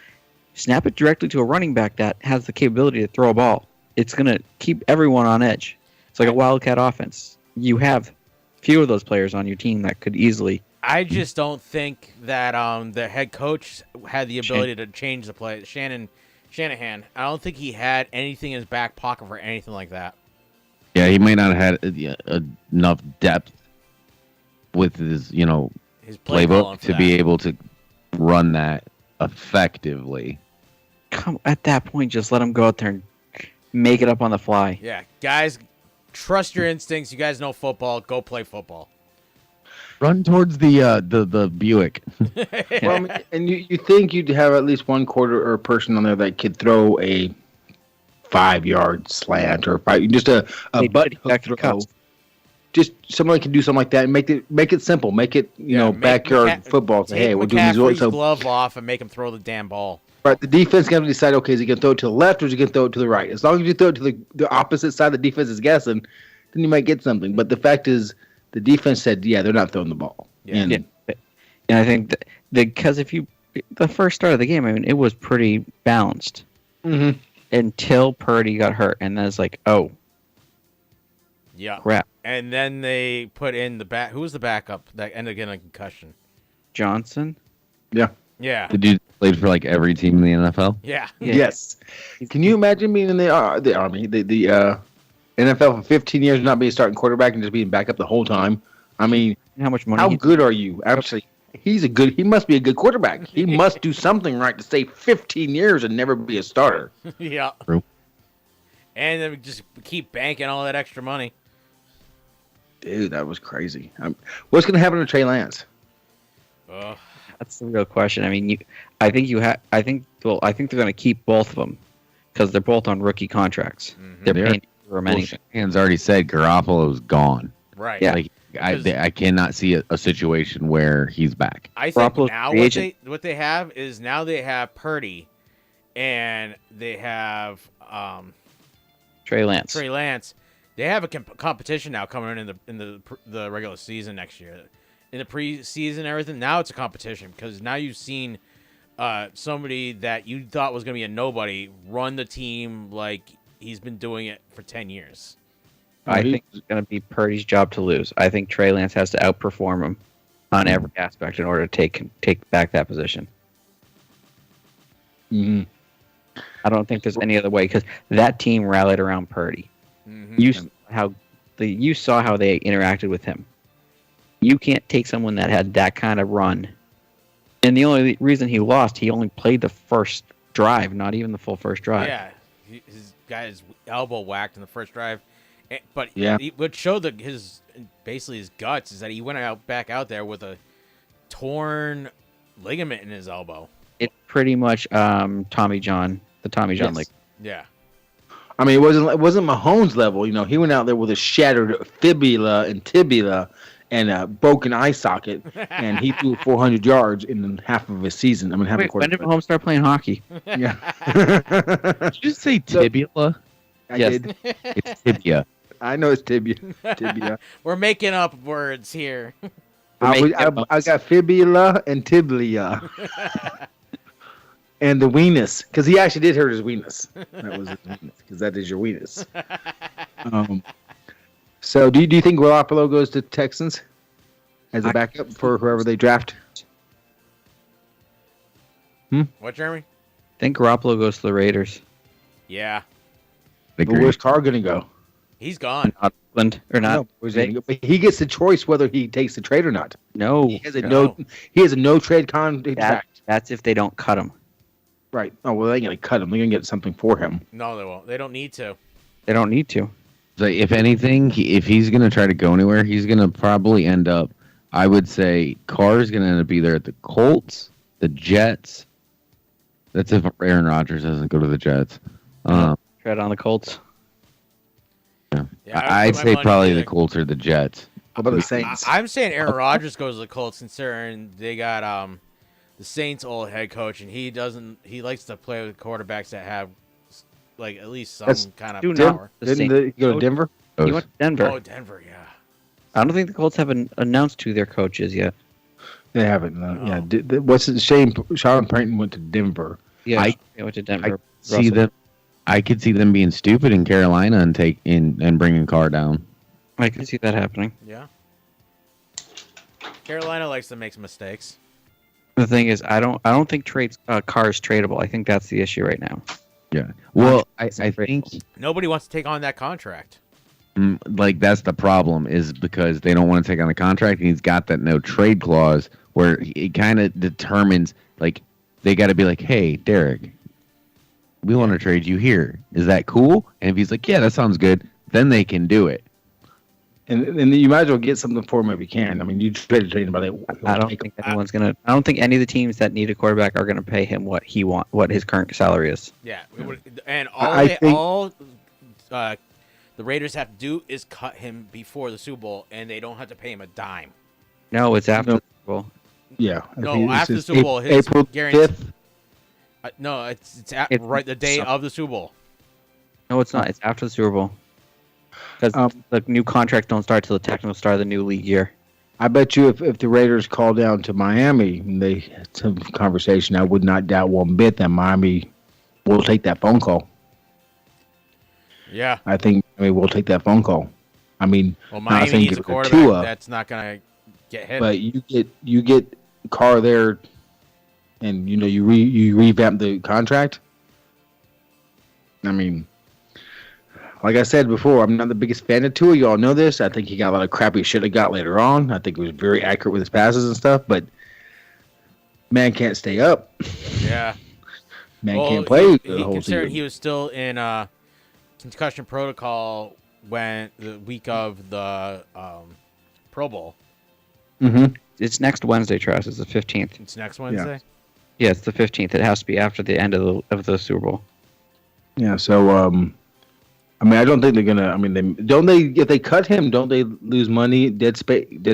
snap it directly to a running back that has the capability to throw a ball. It's going to keep everyone on edge. It's like a wildcat offense. You have few of those players on your team that could easily. I just don't think that the head coach had the ability to change the play. Shanahan. I don't think he had anything in his back pocket for anything like that. Yeah, he may not have had enough depth with his, his playbook to be able to run that effectively. At that point, just let him go out there and make it up on the fly. Yeah, guys, trust your instincts. You guys know football. Go play football. Run towards the Buick. Well, and you think you'd have at least one quarter or person on there that could throw a 5-yard slant or just a butt hook throw. Just someone can do something like that and make it simple. Make it backyard football. Say, hey, we're doing these. So glove off and make him throw the damn ball. Right, the defense got to decide. Okay, is he going to throw it to the left or is he going to throw it to the right? As long as you throw it to the opposite side, the defense is guessing. Then you might get something. But the fact is, the defense said, yeah, they're not throwing the ball. Yeah. And I think that because the first start of the game, I mean, it was pretty balanced until Purdy got hurt, and then it's like, oh, yeah, crap. And then they put in the back. Who was the backup that ended up getting a concussion? Johnson. Yeah. Yeah. The dude played for like every team in the NFL. Yeah. Yes. Can you imagine being in the Army, the NFL for 15 years, not being a starting quarterback and just being backup the whole time? I mean, how much money? How good are you? Actually, he must be a good quarterback. He must do something right to stay 15 years and never be a starter. Yeah. True. And then just keep banking all that extra money. Dude, that was crazy. What's going to happen to Trey Lance? That's the real question. I mean, I think they're going to keep both of them because they're both on rookie contracts. Mm-hmm. They're paying for many. Shanahan's already said Garoppolo's gone. Right. Yeah. Like I cannot see a situation where he's back. I think now what they have is they have Purdy, and they have Trey Lance. They have a competition now coming in the regular season next year. In the preseason and everything, now it's a competition because now you've seen somebody that you thought was going to be a nobody run the team like he's been doing it for 10 years. I think it's going to be Purdy's job to lose. I think Trey Lance has to outperform him on every aspect in order to take back that position. Mm-hmm. I don't think there's any other way because that team rallied around Purdy. Mm-hmm. You saw how they interacted with him. You can't take someone that had that kind of run. And the only reason he lost, he only played the first drive, not even the full first drive. Yeah, his guy's elbow whacked in the first drive. But what showed his guts is that he went back out there with a torn ligament in his elbow. It pretty much Tommy John leg. Yeah. I mean, it wasn't Mahomes level. He went out there with a shattered fibula and tibia and a broken eye socket, and he threw 400 yards in half of a season. I mean, when did Mahomes start playing hockey? Yeah. Did you say tibia? I Yes. did. It's tibia. I know it's tibia. Tibia. We're making up words here. I got fibula and tibia. And the weenus, because he actually did hurt his weenus. That was his weenus, because that is your weenus. So, do you think Garoppolo goes to Texans as a backup for whoever they draft? What, Jeremy? I think Garoppolo goes to the Raiders. Yeah. But where's Carr going to go? He's gone. Not Oakland or not? No, where's he? But he gets the choice whether he takes the trade or not. No. He has a no trade contract. That's if they don't cut him. Right. Oh, well, they ain't going to cut him. They're going to get something for him. No, they won't. They don't need to. They don't need to. So if anything, if he's going to try to go anywhere, he's going to probably end up, I would say, Carr's going to end up either at the Colts, the Jets. That's if Aaron Rodgers doesn't go to the Jets. Tread on the Colts. Yeah. Yeah, I'd say probably the Colts or the Jets. How about the Saints? I'm saying Aaron Rodgers goes to the Colts, considering they got the Saints' old head coach, and he likes to play with quarterbacks that have like at least some That's kind do of not- power. Didn't they go to Denver? He went to Denver. Oh, Denver, yeah. I don't think the Colts haven't announced who their coach is yet. They haven't. Yeah. What's it? Sean Payton went to Denver. Yeah, he went to Denver. I could see them being stupid in Carolina and bringing Carr down. I can see that happening. Yeah. Carolina likes to make mistakes. The thing is, I don't think Carr is tradable. I think that's the issue right now. Yeah. Well, I think Nobody wants to take on that contract. like that's the problem is because they don't want to take on the contract, and he's got that no trade clause where it kind of determines like they got to be like, hey, Derek, we want to trade you here. Is that cool? And if he's like, yeah, that sounds good, then they can do it. And you might as well get something for him if you can. I mean, you trade anybody. I don't think anyone's gonna. I don't think any of the teams that need a quarterback are gonna pay him what his current salary is. Yeah, and all the Raiders have to do is cut him before the Super Bowl, and they don't have to pay him a dime. No, it's after the Super Bowl. Yeah. No, after the Super Bowl, his April guarantee. 5th. No, it's right the day of the Super Bowl. No, it's not. It's after the Super Bowl. Because the new contracts don't start till the technical start of the new league year. I bet you if the Raiders call down to Miami and they had some conversation, I would not doubt one bit that Miami will take that phone call. Yeah. I think we'll take that phone call. I mean, well, Miami needs a quarterback that's not going to get hit. But you get Carr there, and you revamp the contract. I mean, like I said before, I'm not the biggest fan of Tua. You all know this. I think he got a lot of crap he should have got later on. I think he was very accurate with his passes and stuff, but man can't stay up. Yeah. Man can't play the whole considered season. he was still in concussion protocol when the week of the Pro Bowl. Mm-hmm. It's next Wednesday, Travis. It's the 15th. It's next Wednesday? Yeah, it's the 15th. It has to be after the end of the Super Bowl. Yeah, so I mean, I don't think they're gonna. I mean, if they cut him, don't they lose money, dead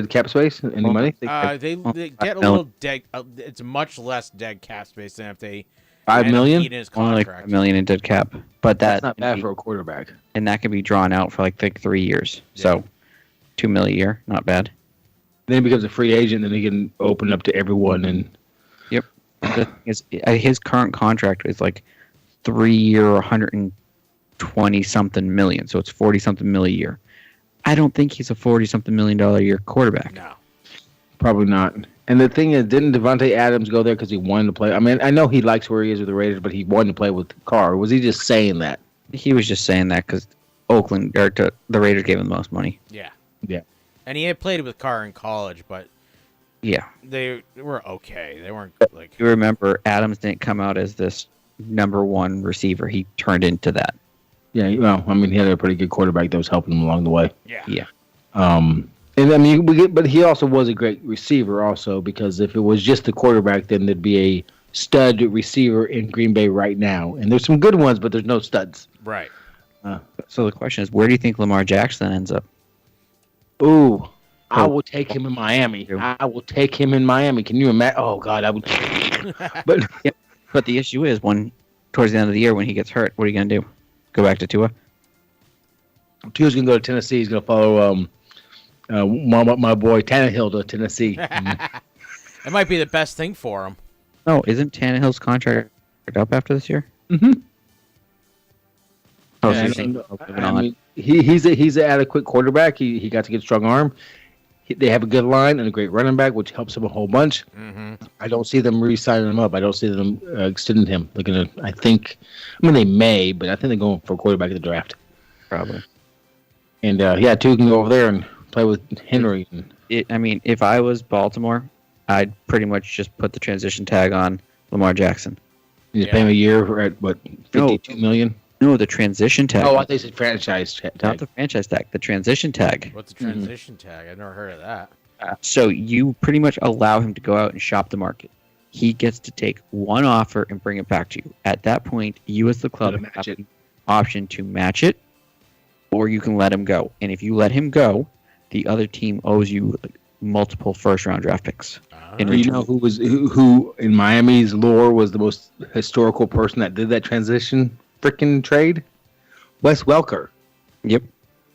cap space, any money? They get a little dead. It's much less dead cap space than if they $5 million. In his Only like contract. $5 million in dead cap, but That's not bad for a quarterback. And that can be drawn out for like 3 years. Yeah. So $2 million a year, not bad. Then he becomes a free agent, and he can open up to everyone. And yep, his current contract is like 3 year, 120 something million. So it's 40 something million a year. I don't think he's a 40 something $1 million a year quarterback. No, probably not. And the thing is, didn't Devontae Adams go there because he wanted to play? I mean, I know he likes where he is with the Raiders, but he wanted to play with Carr. Was he just saying that? He was just saying that because the Raiders gave him the most money. Yeah. Yeah. And he had played with Carr in college, but yeah, they were okay. They weren't like. You remember, Adams didn't come out as this number one receiver. He turned into that. Yeah, well, I mean, he had a pretty good quarterback that was helping him along the way. Yeah. Yeah. And I mean, but he also was a great receiver, also, because if it was just the quarterback, then there'd be a stud receiver in Green Bay right now. And there's some good ones, but there's no studs. Right. So the question is, where do you think Lamar Jackson ends up? Ooh, I will take him in Miami. I will take him in Miami. Can you imagine? Oh God, I would. But yeah, but the issue is towards the end of the year when he gets hurt, what are you gonna do? Go back to Tua? Tua's gonna go to Tennessee. He's gonna follow my boy Tannehill to Tennessee. It might be the best thing for him. No, isn't Tannehill's contract up after this year? Mm-hmm. Oh, Yeah, so I mean, he's an adequate quarterback. He got to get a strong arm. They have a good line and a great running back, which helps him a whole bunch. Mm-hmm. I don't see them re-signing him up. I don't see them extending him. They're gonna. I mean, they may, but I think they're going for a quarterback in the draft. Probably. And Tua can go over there and play with Henry. I mean, if I was Baltimore, I'd pretty much just put the transition tag on Lamar Jackson. You pay him a year at what, $52 million? No, the transition tag. Oh, I thought you said franchise tag. Not the franchise tag, the transition tag. What's the transition tag? I've never heard of that. So you pretty much allow him to go out and shop the market. He gets to take one offer and bring it back to you. At that point, you as the club have the option to match it, or you can let him go. And if you let him go, the other team owes you multiple first-round draft picks. You know who in Miami's lore was the most historical person that did that transition? freaking trade? Wes Welker. Yep.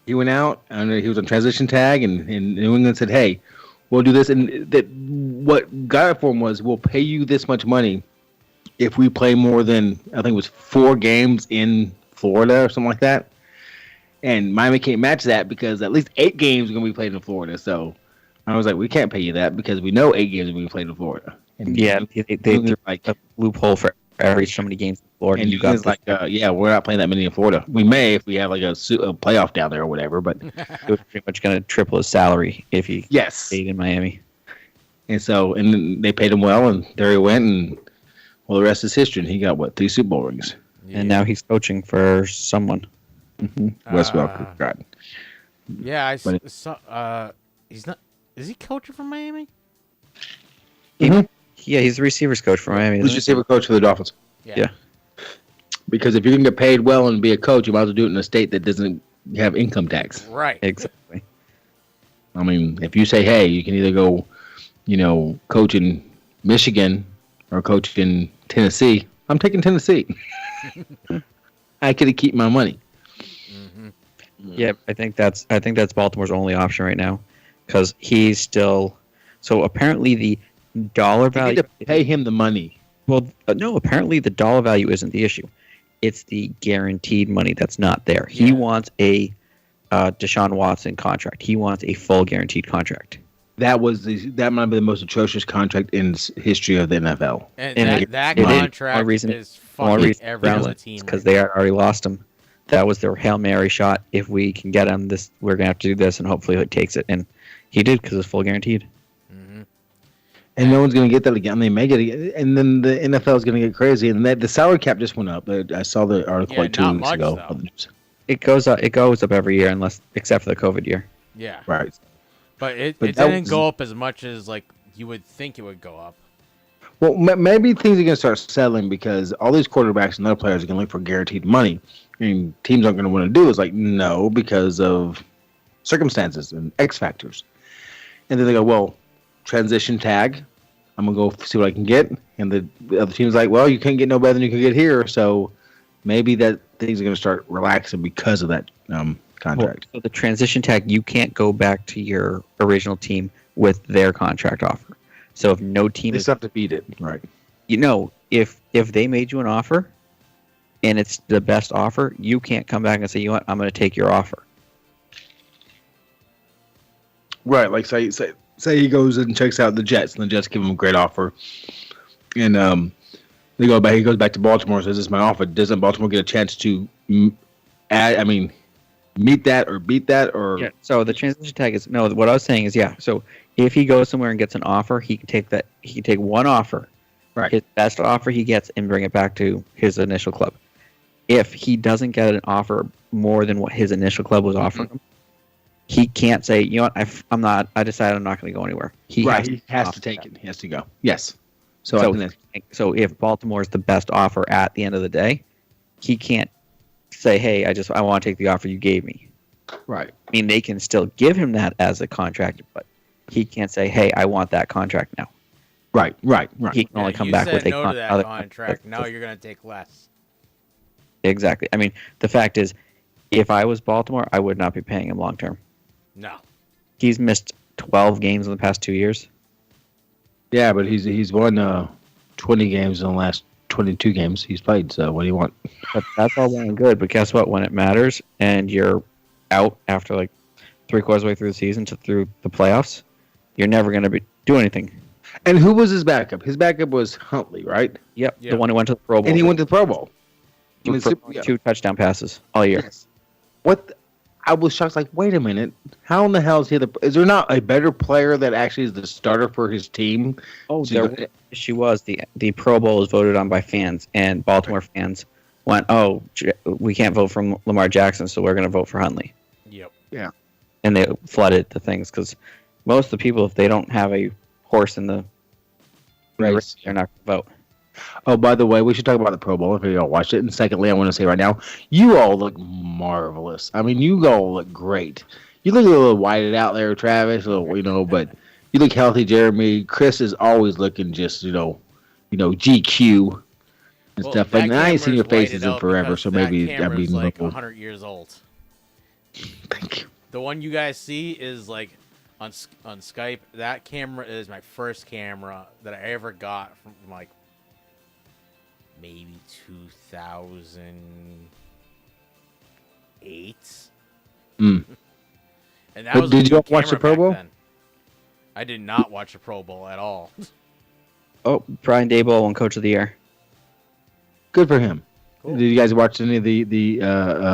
He went out and he was on transition tag, and New England said, "Hey, we'll do this." And that what got it for him was, "We'll pay you this much money if we play more than I think it was 4 games in Florida or something like that." And Miami can't match that because at least 8 games are going to be played in Florida. So I was like, "We can't pay you that because we know 8 games are going to be played in Florida." And yeah, they threw like a loophole for every so many games in Florida. And you got like, yeah, we're not playing that many in Florida. We may if we have like a playoff down there or whatever, but it was pretty much going to triple his salary if he stayed in Miami. And so, and then they paid him well, and there he went, and well, the rest is history. And he got 3 Super Bowl rings, and now he's coaching for someone. Wes Welker. God. Yeah, I saw. He's not. Is he coaching for Miami? Yeah, he's the receivers coach for Miami. He's receiver coach for the Dolphins. Yeah. Because if you can get paid well and be a coach, you might as well do it in a state that doesn't have income tax. Right. Exactly. I mean, if you say, hey, you can either go, coach in Michigan or coach in Tennessee, I'm taking Tennessee. I could keep my money. Mm-hmm. Yeah, I think that's Baltimore's only option right now because he's still. So apparently the dollar value. You need to pay him the money. Well, no. Apparently the dollar value isn't the issue. It's the guaranteed money that's not there. He wants a Deshaun Watson contract. He wants a full guaranteed contract. That might be the most atrocious contract in history of the NFL. And that contract is fucking every other team. Because they already lost him. That was their Hail Mary shot. If we can get him, we're gonna have to do this, and hopefully he takes it. And he did because it's full guaranteed. And no one's going to get that again. They may get it, and then the NFL is going to get crazy. And the salary cap just went up. I saw the article 2 weeks ago. It goes up. It goes up every year, except for the COVID year. Yeah. Right. But it didn't go up as much as like you would think it would go up. Well, maybe things are going to start settling because all these quarterbacks and other players are going to look for guaranteed money. And teams aren't going to want to do is like, no, because of circumstances and X factors. And then they go, well, transition tag. I'm going to go see what I can get. And the other team's like, well, you can't get no better than you can get here. So maybe that things are going to start relaxing because of that contract. Well, so the transition tag, you can't go back to your original team with their contract offer. So if no team they have to beat it, right? If they made you an offer and it's the best offer, you can't come back and say, you know what, I'm going to take your offer. Right, like say he goes and checks out the Jets, and the Jets give him a great offer, and he goes back to Baltimore and says, "This is my offer." Doesn't Baltimore get a chance to meet that or beat that or? Yeah. So the transition tag is no. What I was saying is, yeah. So if he goes somewhere and gets an offer, he can take that. He can take one offer, right? His best offer he gets, and bring it back to his initial club. If he doesn't get an offer more than what his initial club was offering him, he can't say, you know what, I decided I'm not going to go anywhere. He has to take it. He has to go. Yes. So if Baltimore is the best offer at the end of the day, he can't say, hey, I want to take the offer you gave me. Right. I mean, they can still give him that as a contract, but he can't say, hey, I want that contract now. Right. He can only come back with a contract. Now you're going to take less. Exactly. I mean, the fact is, if I was Baltimore, I would not be paying him long term. No. He's missed 12 games in the past 2 years. Yeah, but he's won 20 games in the last 22 games he's played. So what do you want? But that's all well and good. But guess what? When it matters and you're out after like 3/4 of the way through the season through the playoffs, you're never going to do anything. And who was his backup? His backup was Huntley, right? Yep. The one who went to the Pro Bowl. And he went to the Pro Bowl. Two touchdown passes all year. Yes. I was shocked. Like, wait a minute. How in the hell is he is there not a better player that actually is the starter for his team? Oh, she was. The Pro Bowl was voted on by fans, and Baltimore fans went, oh, we can't vote for Lamar Jackson, so we're going to vote for Huntley. Yep. Yeah. And they flooded the things because most of the people, if they don't have a horse in the race, they're not going to vote. Oh, by the way, we should talk about the Pro Bowl if you all watched it. And secondly, I want to say right now, you all look marvelous. I mean, you all look great. You look a little whited out there, Travis, but you look healthy, Jeremy. Chris is always looking just, GQ. and Well, stuff. that And I ain't seen your camera's whited faces in out forever, because so that maybe that'd be camera's like notable. 100 years old. Thank you. The one you guys see is like on Skype. That camera is my first camera that I ever got from like maybe 2008. Mm. And that But was did a you good watch the camera Pro Bowl? back then. I did not watch the Pro Bowl at all. Oh, Brian Daboll won Coach of the Year. Good for him. Cool. Did you guys watch any of the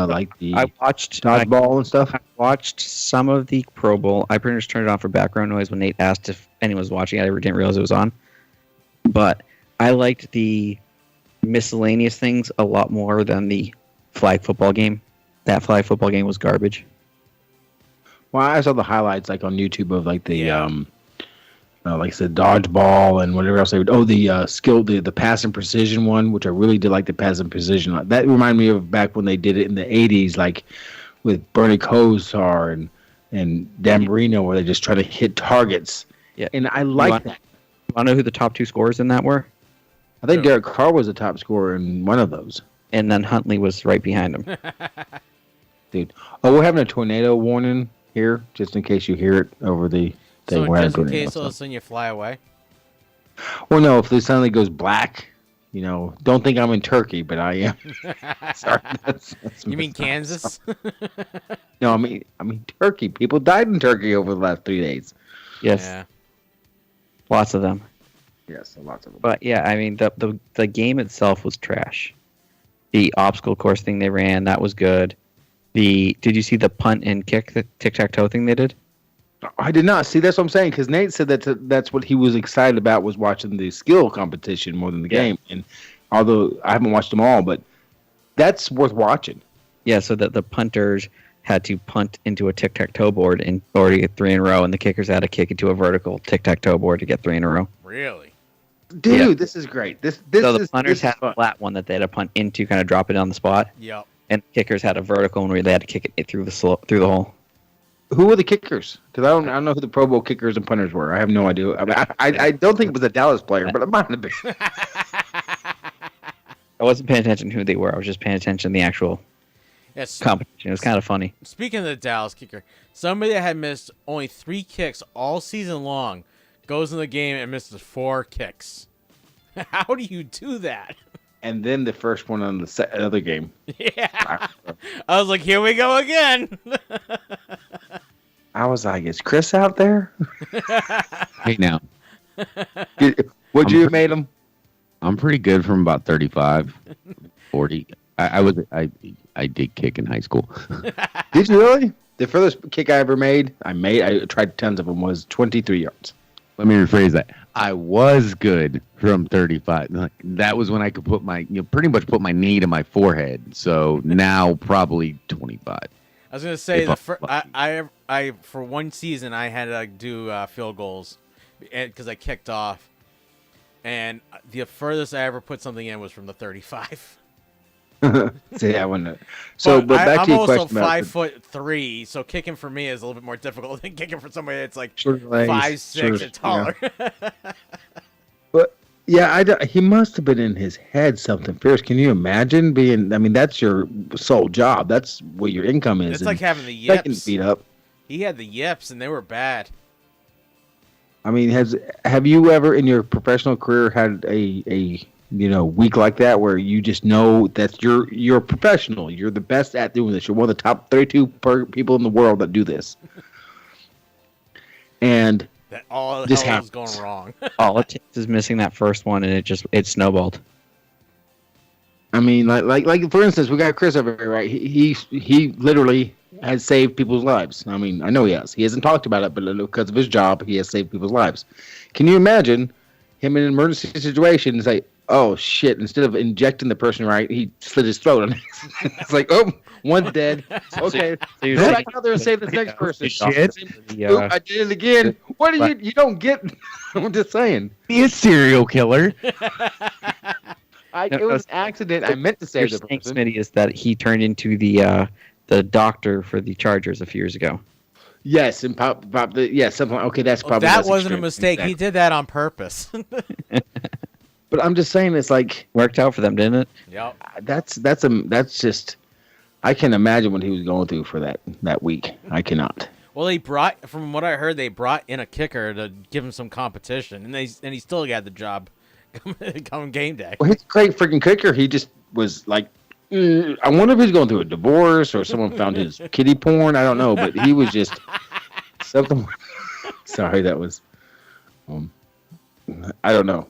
like the I watched dodgeball and stuff? I watched some of the Pro Bowl. I pretty much turned it on for background noise when Nate asked if anyone was watching. I didn't realize it was on. But I liked the miscellaneous things a lot more than the flag football game. That flag football game was garbage. Well, I saw the highlights like on YouTube of like the like I said, dodgeball and whatever else they would. Oh, the skill, the pass and precision one, which I really did like the pass and precision. That reminded me of back when they did it in the '80s, like with Bernie Kosar and Dan Marino, where they just try to hit targets. Yeah, and I like that. You want to know who the top two scorers in that were? I think Derek Carr was the top scorer in one of those. And then Huntley was right behind him. Dude. Oh, we're having a tornado warning here, just in case you hear it over the thing. So just in case all of a sudden you fly away? Well, no, if it suddenly goes black, don't think I'm in Turkey, but I am. Sorry. That's you mean Kansas? No, I mean Turkey. People died in Turkey over the last 3 days. Yes. Yeah. Lots of them. Yes, lots of them. But yeah, I mean the game itself was trash. The obstacle course thing they ran, that was good. Did you see the punt and kick, the tic-tac-toe thing they did? I did not. See, that's what I'm saying, because Nate said that's what he was excited about, was watching the skill competition more than the game. And although I haven't watched them all, but that's worth watching. Yeah, so that the punters had to punt into a tic-tac-toe board in order to get 3 in a row, and the kickers had to kick into a vertical tic-tac-toe board to get 3 in a row. Really? Dude, This is great. So the punters had a flat one that they had to punt into, kind of drop it on the spot. Yep. And the kickers had a vertical one where they had to kick it through the hole. Who were the kickers? Because I don't know who the Pro Bowl kickers and punters were. I have no idea. I don't think it was a Dallas player, but it might have been. I wasn't paying attention to who they were. I was just paying attention to the actual competition. It was kind of funny. Speaking of the Dallas kicker, somebody that had missed only 3 kicks all season long goes in the game and misses 4 kicks. How do you do that? And then the first one on the other game. Yeah. I was like, here we go again. I was like, is Chris out there? Hey, now. Would you have made him? I'm pretty good from about 35, 40. I did kick in high school. Did you really? The furthest kick I ever made, I tried tons of them, was 23 yards. Let me rephrase that. I was good from 35. Like, that was when I could put pretty much put my knee to my forehead. So now probably 25. I was gonna say I for one season I had to do field goals because I kicked off, and the furthest I ever put something in was from the 35. See, I wouldn't. So, but back I'm to your also question 5'3", so kicking for me is a little bit more difficult than kicking for somebody that's like Short legs, 5'6" and taller. Yeah. But yeah, he must have been in his head something fierce. Can you imagine being? I mean, that's your sole job. That's what your income is. It's like having the second yips. beat up. He had the yips, and they were bad. I mean, have you ever in your professional career had a week like that where you just know that you're a professional, you're the best at doing this, you're one of the top 32 people in the world that do this, and that all this hell was going wrong. All it takes is missing that first one, and it snowballed. I mean, like for instance, we got Chris over here, right? He literally has saved people's lives. I mean, I know he has. He hasn't talked about it, but because of his job, he has saved people's lives. Can you imagine him in an emergency situation and say, oh shit, instead of injecting the person right, he slit his throat. It's like, oh, one's dead. Okay. So go back out there and save this next person. Shit. I did it again. What do you don't get? I'm just saying. Be a serial killer. It was an accident. I meant to save the person. Smitty is that he turned into the doctor for the Chargers a few years ago. Yes, and something. Okay, that's probably that wasn't a mistake. Exactly. He did that on purpose. But I'm just saying, it's like worked out for them, didn't it? Yep. That's just. I can't imagine what he was going through for that week. I cannot. Well, from what I heard, they brought in a kicker to give him some competition, and he still got the job come game day. Well, he's a great freaking kicker. He just was like, I wonder if he's going through a divorce or someone found his kiddie porn. I don't know, but he was just something. Sorry, that was. I don't know.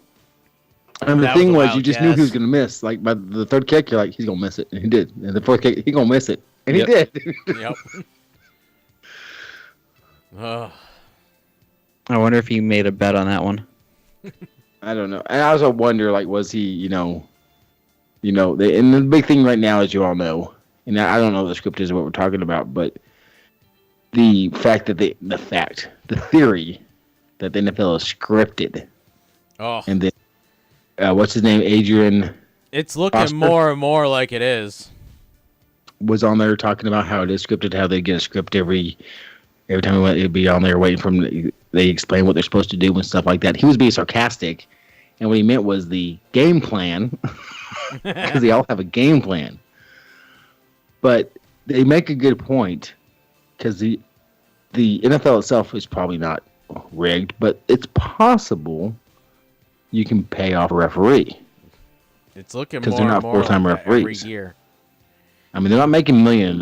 And the thing was, you just knew he was going to miss. Like by the third kick, you're like, he's going to miss it, and he did. And the fourth kick, he's going to miss it, and he did. Yep. I wonder if he made a bet on that one. I don't know. And I also wonder, like, was he, and the big thing right now, as you all know, and I don't know the script is what we're talking about, but the fact that the theory that the NFL is scripted. Oh. And then, what's his name? Adrian. It's looking Prosper more and more like it is. Was on there talking about how it is scripted, how they get a script every time we went, it'd be on there waiting for them. They explain what they're supposed to do and stuff like that. He was being sarcastic, and what he meant was the game plan, because they all have a game plan. But they make a good point, because the NFL itself is probably not rigged, but it's possible you can pay off a referee. It's looking because more they're not and more full-time like referees every year. I mean, they're not making $1 million.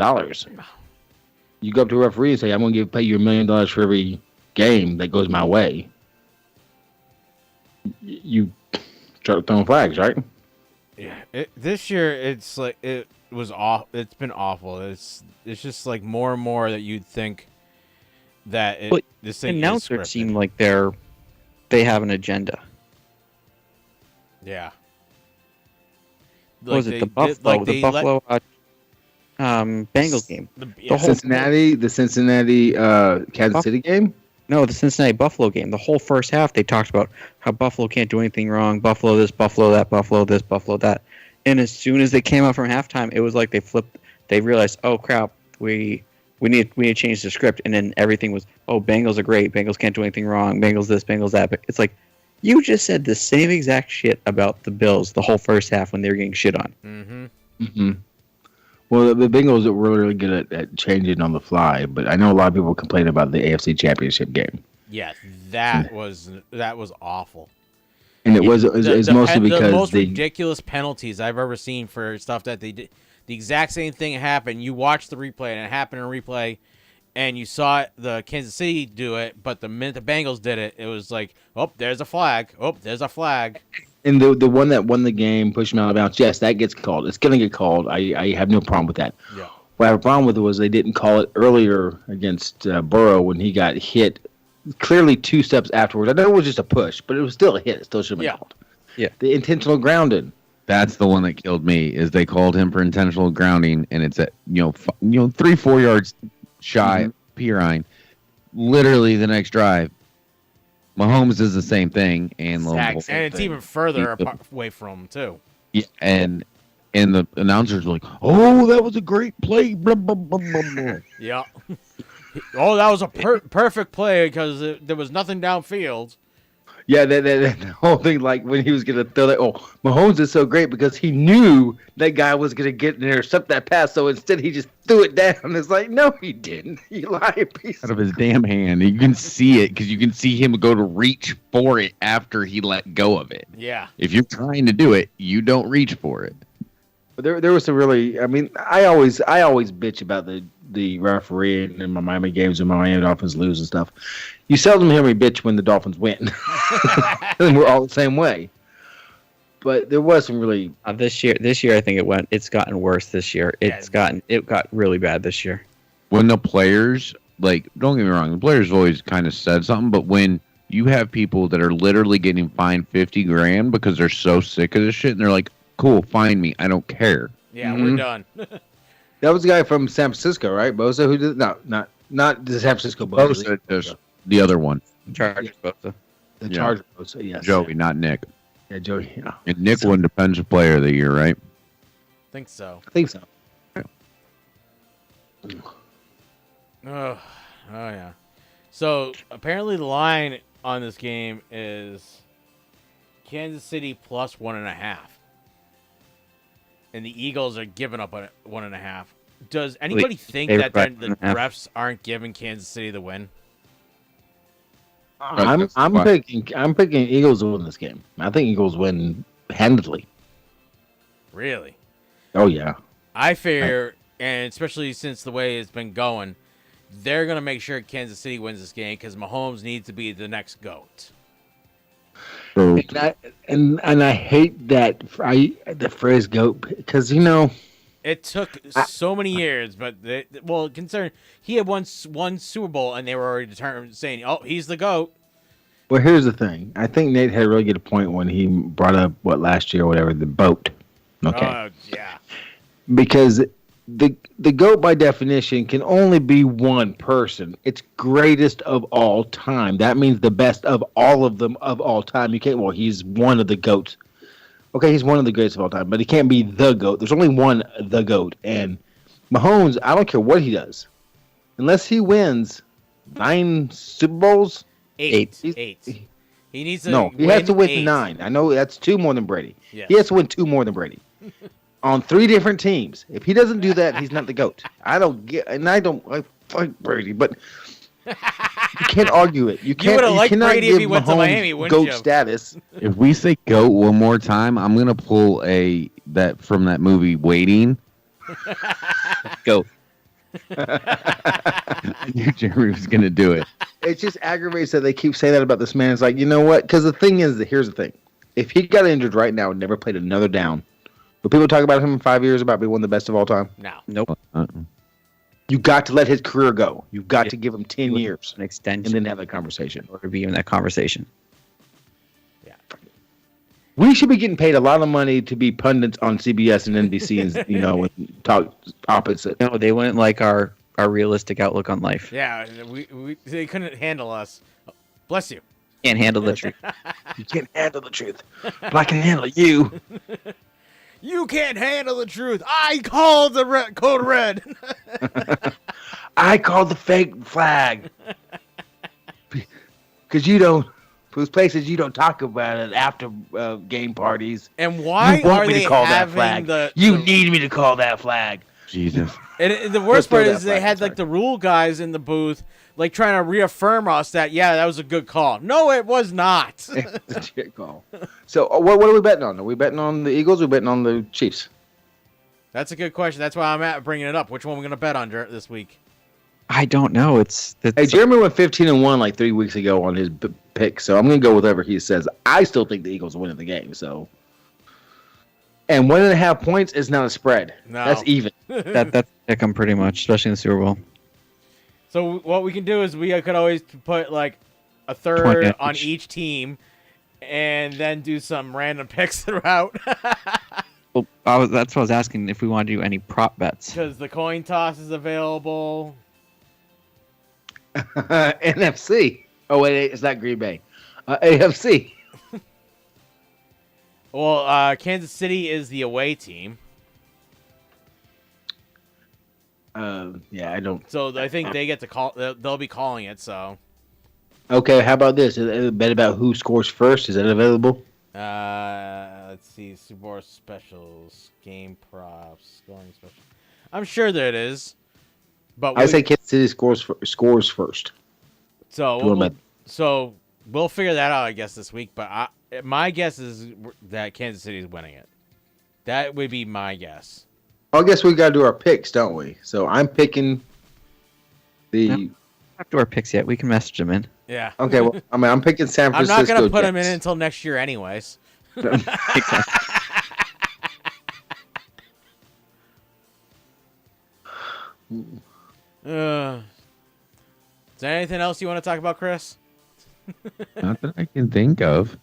You go up to a referee and say, "I'm going to pay you $1 million for every game that goes my way." You start throwing flags, right? Yeah. This year, it's like it was off. It's been awful. It's just like more and more that you'd think that this thing announcers is scripted. seem like they have an agenda. Yeah. What was it the Buffalo? The Buffalo Bengals game. The Cincinnati Kansas City game. No, the Cincinnati Buffalo game. The whole first half, they talked about how Buffalo can't do anything wrong. Buffalo this, Buffalo that, Buffalo this, Buffalo that. And as soon as they came out from halftime, it was like they flipped. They realized, oh crap, we need to change the script. And then everything was, oh, Bengals are great. Bengals can't do anything wrong. Bengals this, Bengals that. But it's like you just said the same exact shit about the Bills the whole first half when they were getting shit on. Mm-hmm. Mm-hmm. Well, the Bengals were really good at changing on the fly, but I know a lot of people complain about the AFC Championship game. Yeah, that was awful. And it was mostly because the most ridiculous penalties I've ever seen for stuff that they did. The exact same thing happened. You watched the replay, and it happened in replay, and you saw the Kansas City do it, but the minute the Bengals did it, it was like, oh, there's a flag. Oh, there's a flag. And the one that won the game, pushed him out of bounds, yes, that gets called. It's going to get called. I have no problem with that. Yeah. What I have a problem with it was they didn't call it earlier against Burrow when he got hit clearly 2 steps afterwards. I know it was just a push, but it was still a hit. It still should have been called. Yeah. The intentional grounding. That's the one that killed me. Is they called him for intentional grounding, and it's at 3-4 yards shy Pirine. Literally the next drive, Mahomes does the same thing, and it's even further away from him too. Yeah, and the announcers were like, "Oh, that was a great play!" Blah, blah, blah, blah, blah. Yeah. Oh, that was a perfect play because there was nothing downfield. Yeah, that whole thing, like when he was going to throw that. Oh, Mahomes is so great because he knew that guy was going to get in there, intercept that pass. So instead, he just threw it down. It's like, no, he didn't. He lied. Out of his damn hand. You can see it because you can see him go to reach for it after he let go of it. Yeah. If you're trying to do it, you don't reach for it. But there was some really. I mean, I always bitch about the referee in my Miami games when my Miami Dolphins lose and stuff. You seldom hear me bitch when the Dolphins win. And we're all the same way. But there was some really this year I think it's gotten worse this year. It got really bad this year. When the players, like, don't get me wrong, the players always kind of said something, but when you have people that are literally getting fined $50,000 because they're so sick of this shit and they're like, cool, fine me, I don't care. Yeah, we're done. That was the guy from San Francisco, right? Bosa, who did not the San Francisco Bosa. The other one. Chargers Bosa. The Chargers Bosa, yes. Joey, not Nick. Yeah, Joey. Yeah. And Nick won Defensive Player of the Year, right? I think so. Oh yeah. So apparently the line on this game is Kansas City plus 1.5. And the Eagles are giving up 1.5. Does anybody think that the refs aren't giving Kansas City the win? I'm picking Eagles to win this game. I think Eagles win handedly. Really? Oh yeah. I fear, and especially since the way it's been going, they're gonna make sure Kansas City wins this game because Mahomes needs to be the next GOAT. And I hate that the phrase "goat" because it took so many years, but concerned he had won Super Bowl and they were already determined saying, "Oh, he's the GOAT." Well, here's the thing. I think Nate had a really good point when he brought up last year or whatever, the boat. Okay. Yeah. Because the GOAT by definition can only be one person. It's greatest of all time. That means the best of all of them of all time. You can't. Well, he's one of the GOATs. Okay, he's one of the greatest of all time, but he can't be the GOAT. There's only one the GOAT, and Mahomes. I don't care what he does, unless he wins 9 Super Bowls. 8. He needs to. No, he has to win 9. I know that's 2 more than Brady. Yes. He has to win 2 more than Brady. On 3 different teams. If he doesn't do that, he's not the GOAT. I fuck Brady, but you can't argue it. You can't. You cannot Brady give if he went to Miami, GOAT you? status. If we say GOAT one more time, I'm gonna pull that from that movie Waiting. GOAT. I knew Jeremy was gonna do it. It just aggravates that they keep saying that about this man. It's like, you know what? Because the thing is, here's the thing. If he got injured right now and never played another down, will people talk about him in 5 years about being one of the best of all time? No. Nope. You got to let his career go. You've got to give him 10 years. An extension. And then have that conversation. Or be in that conversation. Yeah. We should be getting paid a lot of money to be pundits on CBS and NBC and, talk opposite. No, they wouldn't like our realistic outlook on life. Yeah, they couldn't handle us. Bless you. Can't handle the truth. You can't handle the truth. But I can handle you. You can't handle the truth. I called the code red. I called the fake flag. Because those places you don't talk about it after game parties. And why you want are me they to call having that flag? You need me to call that flag. Jesus. And the worst part is they had the rule guys in the booth trying to reaffirm us that that was a good call. No, it was not. It's a good call. So what are we betting on? Are we betting on the Eagles or are we betting on the Chiefs? That's a good question. That's why I'm bringing it up. Which one are we going to bet on this week? I don't know. Hey, Jeremy went 15-1 3 weeks ago on his pick, so I'm going to go with whatever he says. I still think the Eagles are winning the game. So, and 1.5 points is not a spread. No. That's even. That's pick them pretty much, especially in the Super Bowl. So what we can do is we could always put a third on each team, and then do some random picks throughout. Well, that's what I was asking if we want to do any prop bets. Because the coin toss is available. NFC. Oh wait, it's not Green Bay. AFC. Well, Kansas City is the away team. Yeah, I don't. So I think they get to call. They'll be calling it. So. Okay, how about this? A bet about who scores first. Is that available? Let's see. Super Bowl specials, game props, scoring special. I'm sure that it is. But I say Kansas City scores first. So we'll figure that out, I guess, this week. But my guess is that Kansas City is winning it. That would be my guess. I guess we got to do our picks, don't we? So I'm picking the. No, we don't have to do our picks yet. We can message them in. Yeah. Okay. Well, I'm picking San Francisco. I'm not going to put them in until next year, anyways. Is there anything else you want to talk about, Chris? Not that I can think of.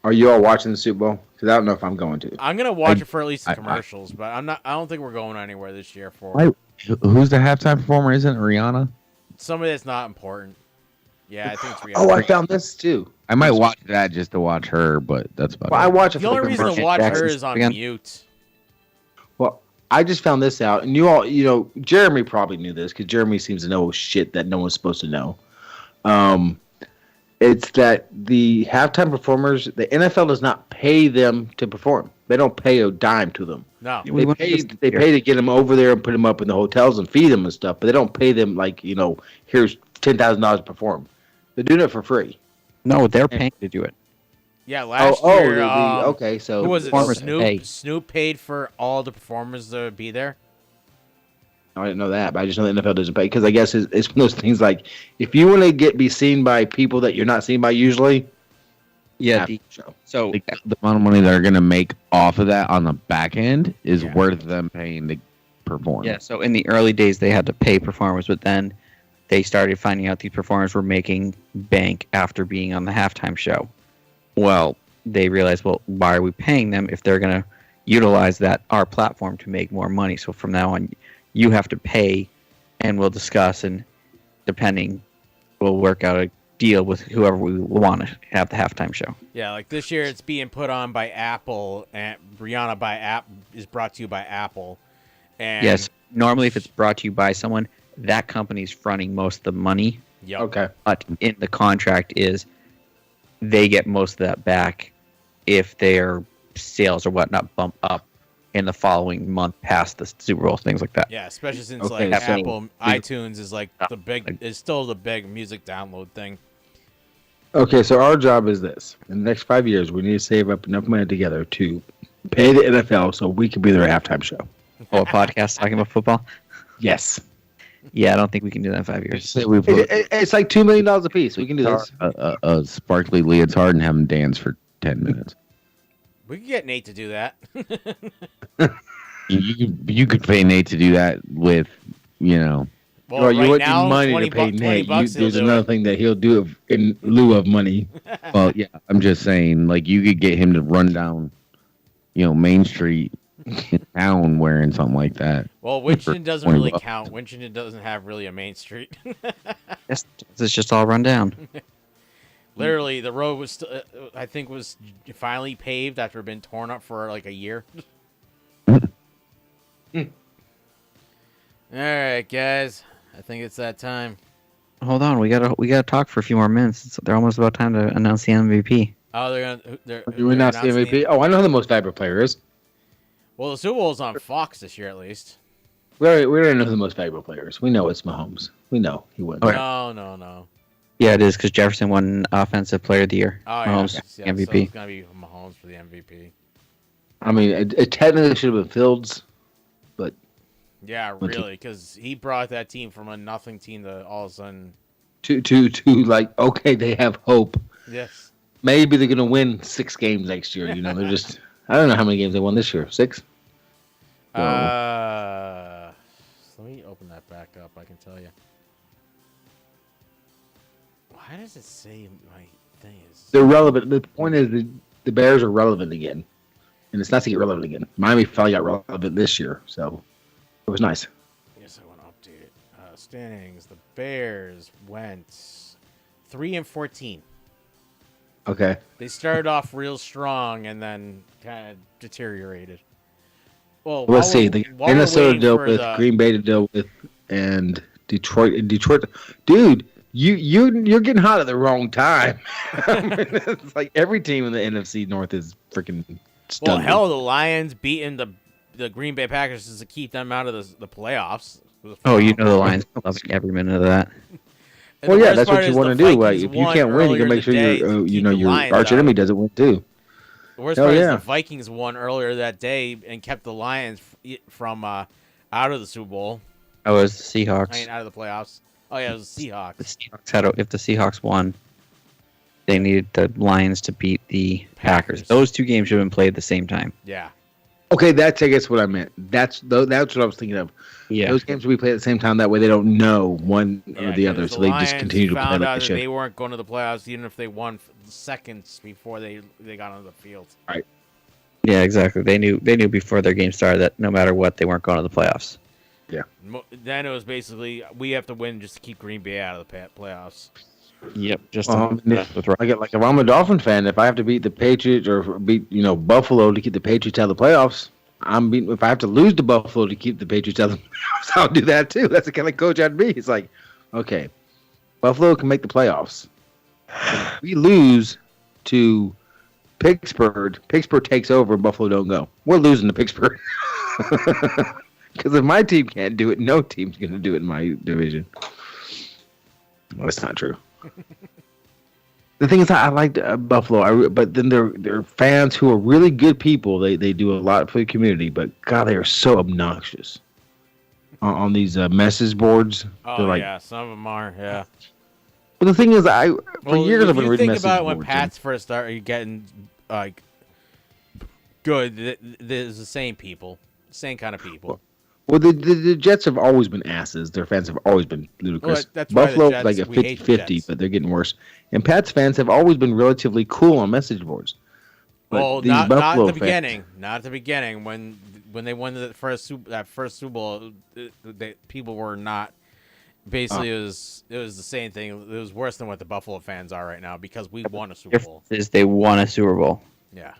Are you all watching the Super Bowl? Because I don't know if I'm going to. I'm gonna watch it for at least the commercials, but I'm not. I don't think we're going anywhere this year for. Who's the halftime performer? Isn't it Rihanna? Somebody that's not important. Yeah, I think it's Rihanna. Oh, I found this too. I might watch that just to watch her, but that's about it. I watch it. The only reason to watch her is on mute. Well, I just found this out, and you all, Jeremy probably knew this because Jeremy seems to know shit that no one's supposed to know. It's that the halftime performers, the NFL does not pay them to perform. They don't pay a dime to them. No. They pay to get them over there and put them up in the hotels and feed them and stuff, but they don't pay them like, here's $10,000 to perform. They're doing it for free. No, they're paying to do it. Yeah, last year. Okay, so who was it? performers pay. Snoop paid for all the performers to be there. I didn't know that, but I just know the NFL doesn't pay because I guess it's one of those things like if you want to be seen by people that you're not seen by usually, Yeah. So the amount of money they're going to make off of that on the back end is worth them paying to perform. yeah, so in the early days they had to pay performers, but then they started finding out these performers were making bank after being on the halftime show. Well, they realized, well, why are we paying them if they're going to utilize our platform to make more money? So from now on, you have to pay, and we'll discuss, and depending, we'll work out a deal with whoever we want to have the halftime show. Yeah, like this year it's being put on by Apple, and Rihanna is brought to you by Apple. And yes, normally if it's brought to you by someone, that company's fronting most of the money. Yep. Okay. But in the contract is they get most of that back if their sales or whatnot bump up in the following month past the Super Bowl, things like that. Yeah, especially since Okay, like so- Apple iTunes is like is still the big music download thing. Okay, so our job is this. In the next 5 years, we need to save up enough money together to pay the NFL so we can be their halftime show. Oh, a podcast talking about football? Yes. Yeah, I don't think we can do that in 5 years. Say we put It's like $2 million a piece. We can do this. a sparkly leotard and have them dance for 10 minutes. We could get Nate to do that. You could pay Nate to do that with, Well, Well, you right wouldn't now, need money 20 to pay bu- 20 Nate. bucks he'll There's do another it. thing that he'll do in lieu of money. well, yeah, I'm just saying, like, you could get him to run down, Main Street in town wearing something like that. Well, Winchendon doesn't 20 really bucks. count. Winchendon doesn't have really a main street. It's just all run down. Literally, the road was, I think, was finally paved after being torn up for like a year. All right, guys. I think it's that time. Hold on, we gotta talk for a few more minutes. They're almost about time to announce the MVP. Oh, they're Do we not see announcing MVP? Oh, I know who the most valuable player is. Well, the Super Bowl's on Fox this year, at least. We already know who the most valuable player is. We know it's Mahomes. We know he wins. No. Yeah, it is because Jefferson won Offensive Player of the Year. Oh, Mahomes, So MVP. it's gonna be Mahomes for the MVP. I mean, it technically should have been Fields, but Yeah, really, because he brought that team from a nothing team to all of a sudden. to like, okay, they have hope. Yes. Maybe they're gonna win 6 games next year. They're just. I don't know how many games they won this year. 6. Let me open that back up. I can tell you. Why does it say my thing is? They're relevant. The point is the Bears are relevant again, and it's nice to get relevant again. Miami finally got relevant this year, so it was nice. Yes, I want to update it. Standings. The Bears went 3-14. Okay. They started off real strong and then kind of deteriorated. Well, Let's see. The while we're Minnesota waiting deal for with, the- Green Bay to deal with, and Detroit. Dude, you're getting hot at the wrong time. I mean, it's like every team in the NFC North is freaking Well, stunning. hell, the Lions beating the Green Bay Packers to keep them out of the playoffs. Oh, you know the Lions loving every minute of that. And Well, the yeah, worst that's part what you is want to the do. Like, Vikings if you won can't win, you earlier can make in sure the day your to keep the your Lions arch out. enemy doesn't win too. The worst Hell part yeah. is the Vikings won earlier that day and kept the Lions from out of the Super Bowl. Oh, it was the Seahawks. I mean, out of the playoffs. Oh yeah, it was the Seahawks. The Seahawks if the Seahawks won, they needed the Lions to beat the Packers. Those two games should have been played at the same time. Yeah. Okay, that's I guess what I meant. That's what I was thinking of. Yeah. Those games will be played at the same time. That way, they don't know one or the other, because so they Lions just continue to play found like out they that should. they weren't going to the playoffs, even if they won seconds before they got on the field. Right. Yeah, exactly. They knew before their game started that no matter what, they weren't going to the playoffs. Yeah. Then it was basically we have to win just to keep Green Bay out of the playoffs. Yep. Just I get like if I'm a Dolphin fan, if I have to beat the Patriots or beat Buffalo to keep the Patriots out of the playoffs, I'm beating. If I have to lose to Buffalo to keep the Patriots out of the playoffs, I'll do that too. That's the kind of coach I'd be. It's like, okay, Buffalo can make the playoffs. If we lose to Pittsburgh takes over, and Buffalo don't go. We're losing to Pittsburgh. Because if my team can't do it, no team's going to do it in my division. Well, that's not true. The thing is, I like Buffalo, but then they're fans who are really good people. They do a lot for the community, but God, they are so obnoxious on these message boards. Oh, they're like, yeah, some of them are, yeah. But the thing is, for years I've been reading message boards. Think about it when Pats first started getting like good. There's the same people, same kind of people. Well, the Jets have always been asses. Their fans have always been ludicrous. Well, that's Buffalo why is like a 50-50, but they're getting worse. And Pats fans have always been relatively cool on message boards. But well, not at the beginning. Not at the beginning. When they won that first Super Bowl, people were not. Basically, it was the same thing. It was worse than what the Buffalo fans are right now because we won a Super Bowl. Is they won a Super Bowl. Yeah.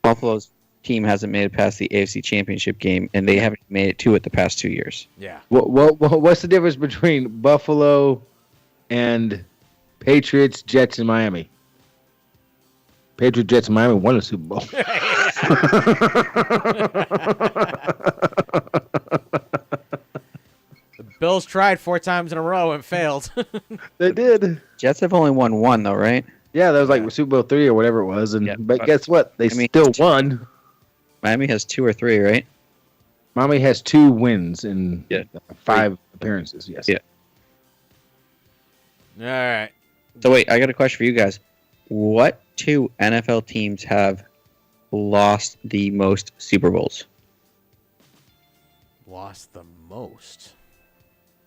Buffalo's team hasn't made it past the AFC Championship game, and they haven't made it to it the past 2 years. Yeah. What's the difference between Buffalo and Patriots, Jets, and Miami? Patriots, Jets, and Miami won a Super Bowl. The Bills tried 4 times in a row and failed. They did. Jets have only won one, though, right? Yeah, that was like Super Bowl 3 or whatever it was. But guess what? They still won. Miami has 2 or 3, right? Miami has 2 wins in 5 appearances. Yes. Yeah. All right. So wait, I got a question for you guys. What 2 NFL teams have lost the most Super Bowls? Lost the most.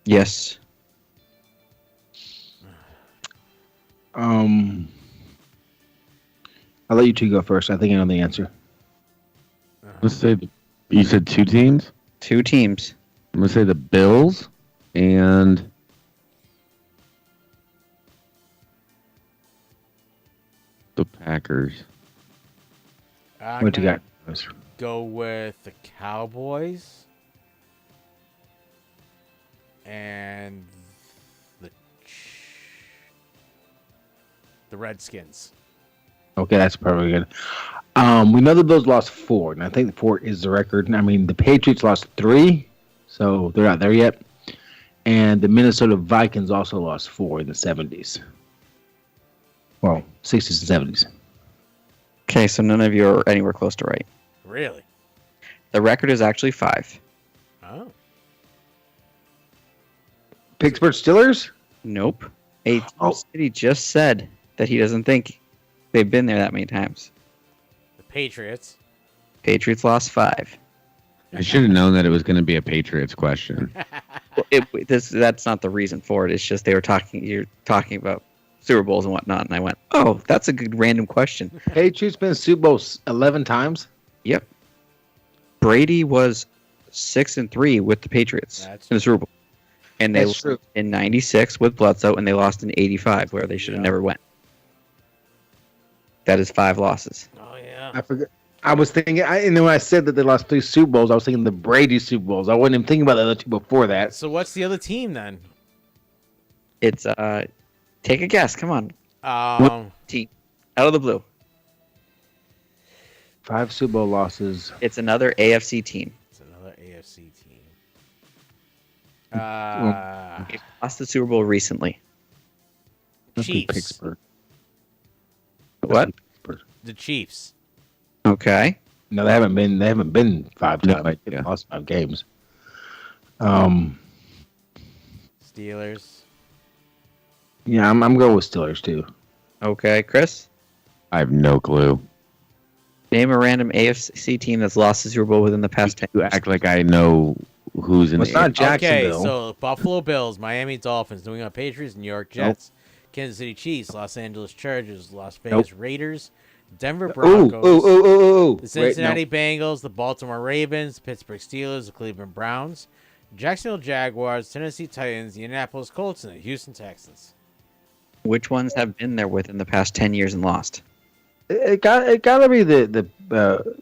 Yes. I'll let you 2 go first. I think I know the answer. Let's say you said 2 teams. 2 teams. I'm gonna say the Bills and the Packers. What you got? Go with the Cowboys and the Redskins. Okay, that's probably good. We know the Bills lost 4, and I think 4 is the record. I mean, the Patriots lost 3, so they're not there yet. And the Minnesota Vikings also lost 4 in the 70s. Well, 60s and 70s. Okay, so none of you are anywhere close to right. Really? The record is actually 5. Oh. Pittsburgh Steelers? Nope. City just said that he doesn't think they've been there that many times. The Patriots. Patriots lost 5. I should have known that it was going to be a Patriots question. That's not the reason for it. It's just you're talking about Super Bowls and whatnot, and I went, oh, that's a good random question. Patriots been Super Bowl 11 times? Yep. Brady was 6-3 with the Patriots in the Super Bowl. And they lost in 96 with Bledsoe, and they lost in 85, where they should have never went. That is 5 losses. Oh, yeah. I forgot. I was thinking, and then when I said that they lost 3 Super Bowls, I was thinking the Brady Super Bowls. I wasn't even thinking about the other 2 before that. So what's the other team then? It's take a guess. Come on. Team out of the blue. 5 Super Bowl losses. It's another AFC team. It's another AFC team. Lost the Super Bowl recently. Chiefs. Pittsburgh. What? The Chiefs. Okay. No, they haven't been. They haven't been 5 times. They lost 5 games. Steelers. Yeah, I'm going with Steelers too. Okay, Chris. I have no clue. Name a random AFC team that's lost the Super Bowl within the past 10 You years. act like I know who's in It's the not Jacksonville. Okay, so Buffalo Bills, Miami Dolphins, New England Patriots, New York Jets, Kansas City Chiefs, Los Angeles Chargers, Las Vegas Raiders, Denver Broncos, the Cincinnati Bengals, the Baltimore Ravens, Pittsburgh Steelers, the Cleveland Browns, Jacksonville Jaguars, Tennessee Titans, the Indianapolis Colts, and the Houston Texans. Which ones have been there within the past 10 years and lost? It gotta be the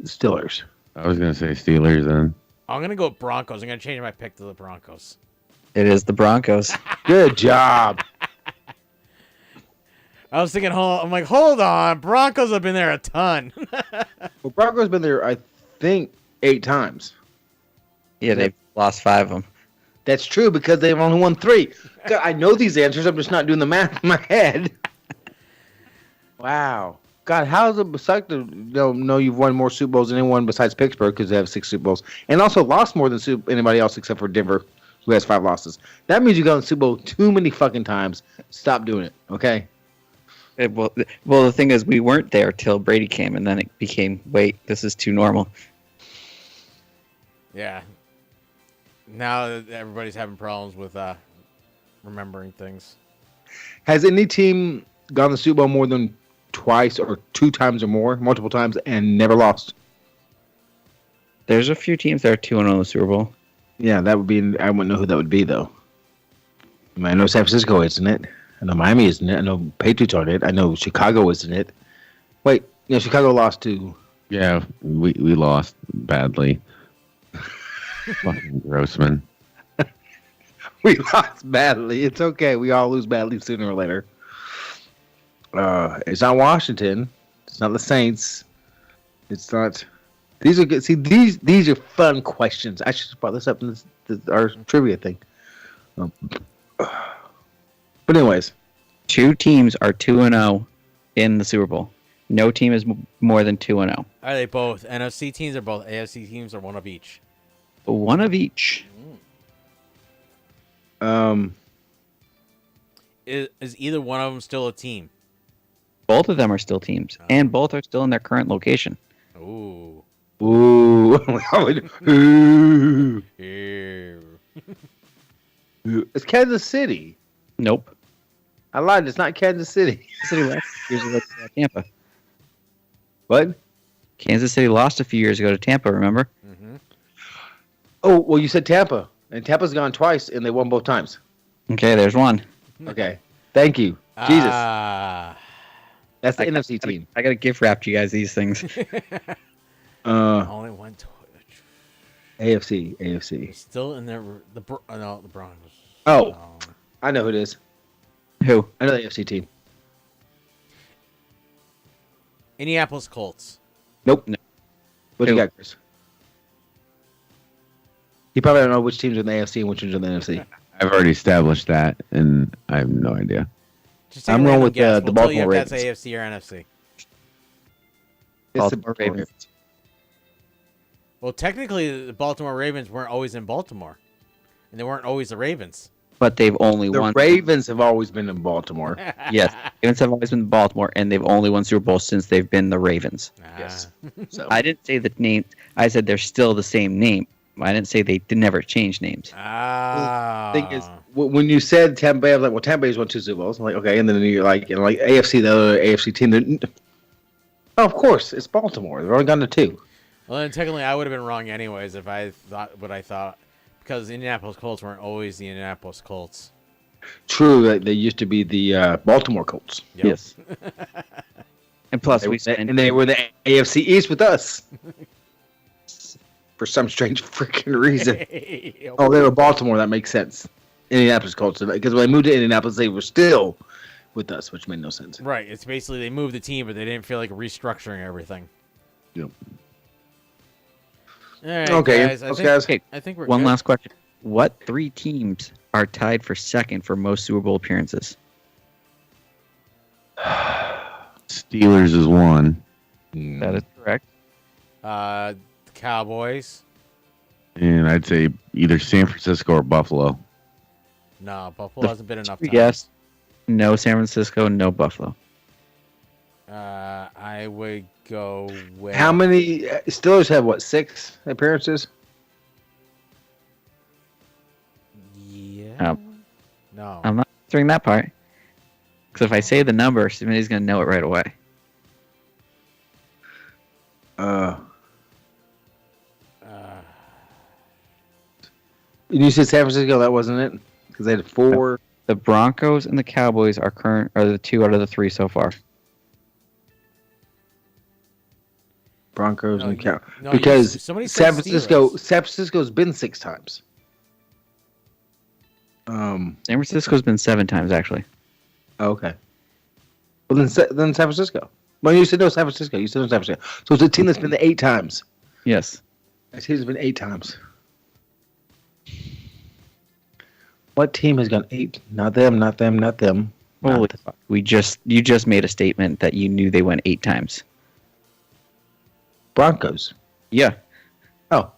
Steelers. I was gonna say Steelers then. I'm gonna go Broncos. I'm gonna change my pick to the Broncos. It is the Broncos. Good job. I was thinking, I'm like, hold on, Broncos have been there a ton. Well, Broncos been there, I think, 8 times. Yeah, they've lost 5 of them. That's true because they've only won 3. God, I know these answers. I'm just not doing the math in my head. Wow. God, how does it suck to know you've won more Super Bowls than anyone besides Pittsburgh because they have 6 Super Bowls and also lost more than anybody else except for Denver, who has 5 losses. That means you got in the Super Bowl too many fucking times. Stop doing it, okay? Well, the thing is, we weren't there till Brady came, and then it became, wait, this is too normal. Yeah. Now that everybody's having problems with remembering things. Has any team gone to the Super Bowl more than twice or 2 times or more, multiple times, and never lost? There's a few teams that are 2-0 in the Super Bowl. Yeah, that would be. I wouldn't know who that would be, though. I know San Francisco isn't it. I know Miami isn't it. I know Patriots aren't it. I know Chicago isn't it. Wait, Chicago lost to. Yeah, we lost badly. Fucking Grossman. We lost badly. It's okay. We all lose badly sooner or later. It's not Washington. It's not the Saints. It's not. These are good. See, these are fun questions. I should have brought this up in our trivia thing. But anyways, 2 teams are 2-0 in the Super Bowl. No team is more than 2-0. Are they both NFC teams or both AFC teams or one of each? One of each. Is either one of them still a team? Both of them are still teams, and both are still in their current location. Ooh. Ooh. Ooh. It's Kansas City. Nope. I lied. It's not Kansas City. Kansas City lost a few years ago to Tampa. What? Kansas City lost a few years ago to Tampa, remember? Mm-hmm. Oh, well, you said Tampa. And Tampa's gone twice, and they won both times. Okay, there's one. Okay. Thank you. Jesus. That's the NFC team. I got to gift wrap you guys these things. Only one. AFC. Still in there. The Broncos. Oh, I know who it is. Who? I know the AFC team. Indianapolis Colts. Nope. No. What do you got, Chris? You probably don't know which teams are in the AFC and which ones are in the NFC. I've already established that, and I have no idea. Just I'm going with the Baltimore Ravens. That's AFC or NFC. Baltimore Ravens. Well, technically, the Baltimore Ravens weren't always in Baltimore, and they weren't always the Ravens. But they've only won. The Ravens have always been in Baltimore. Yes, Ravens have always been in Baltimore, and they've only won Super Bowl since they've been the Ravens. Yes. So I didn't say the name. I said they're still the same name. I didn't say they never changed names. The thing is, when you said Tampa Bay, I was like, well, Tampa Bay's won 2 Super Bowls. I'm like, okay, and then you're like, AFC, the other AFC team. Oh, of course, it's Baltimore. They've only gone to 2. Well, then technically, I would have been wrong anyways if I thought what I thought, because the Indianapolis Colts weren't always the Indianapolis Colts. True, they used to be the Baltimore Colts. Yep. Yes. And plus, they were the AFC East with us. For some strange freaking reason. Oh, they were Baltimore. That makes sense. Indianapolis Colts. Because when they moved to Indianapolis, they were still with us, which made no sense. Right. It's basically they moved the team, but they didn't feel like restructuring everything. Yep. All right, okay, guys. I think we're one good. last question. What 3 teams are tied for second for most Super Bowl appearances? Steelers is 1. That is correct. Cowboys. And I'd say either San Francisco or Buffalo. No, Buffalo hasn't been enough times. Yes. No San Francisco, no Buffalo. I would go with... How many Steelers have, 6 appearances? Yeah. No. I'm not answering that part. Because if I say the number, somebody's going to know it right away. You said San Francisco, that wasn't it? Because they had 4. The Broncos and the Cowboys are the 2 out of the 3 so far. Broncos and Cowboys. Because San Francisco's been 6 times. San Francisco's been 7 times, actually. Oh, okay. Well, then San Francisco. Well, you said no, San Francisco. You said no, San Francisco. So it's a team that's been there 8 times. Yes. That team's been 8 times. What team has gone 8? Not them, not them, not them. Holy fuck. You just made a statement that you knew they went 8 times. Broncos. Yeah. Oh.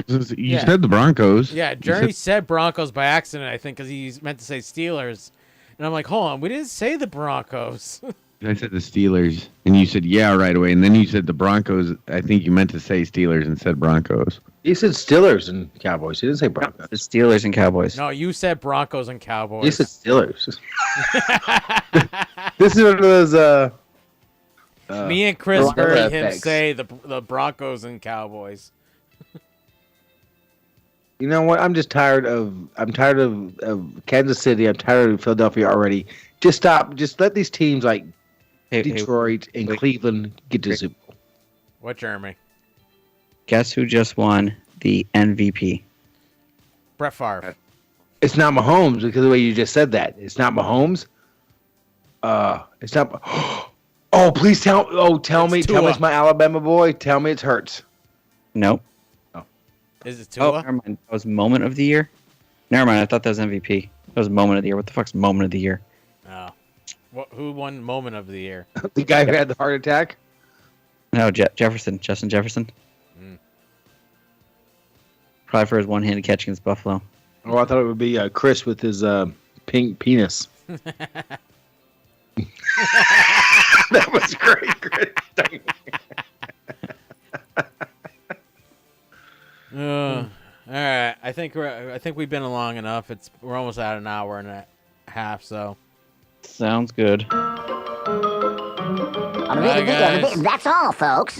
You said the Broncos. Yeah, Journey said Broncos by accident, I think, because he meant to say Steelers. And I'm like, hold on, we didn't say the Broncos. I said the Steelers, and you said yeah right away, and then you said the Broncos. I think you meant to say Steelers and said Broncos. He said Steelers and Cowboys. He didn't say Broncos. The Steelers and Cowboys. No, you said Broncos and Cowboys. He said Steelers. This is one of those. Me and Chris heard him effects. say the Broncos and Cowboys. You know what? I'm tired of Kansas City. I'm tired of Philadelphia already. Just stop. Just let these teams like Detroit and Cleveland get to the Super Bowl. What, Jeremy? Guess who just won the MVP? Brett Favre. It's not Mahomes because of the way you just said that. It's not Mahomes. It's not. Oh, please tell me it's my Alabama boy. Tell me it's Hurts. Nope. Is it Tua? Oh, never mind. That was moment of the year? Never mind. I thought that was MVP. That was moment of the year. What the fuck's moment of the year? Oh. Who won moment of the year? The guy who had the heart attack? No, Jefferson. Justin Jefferson. Probably for his one-handed catch against Buffalo. Oh, I thought it would be Chris with his pink penis. That was great, Chris. All right, I think we've been along enough. We're almost at an hour and a half, so sounds good. Bye, guys. That's all, folks.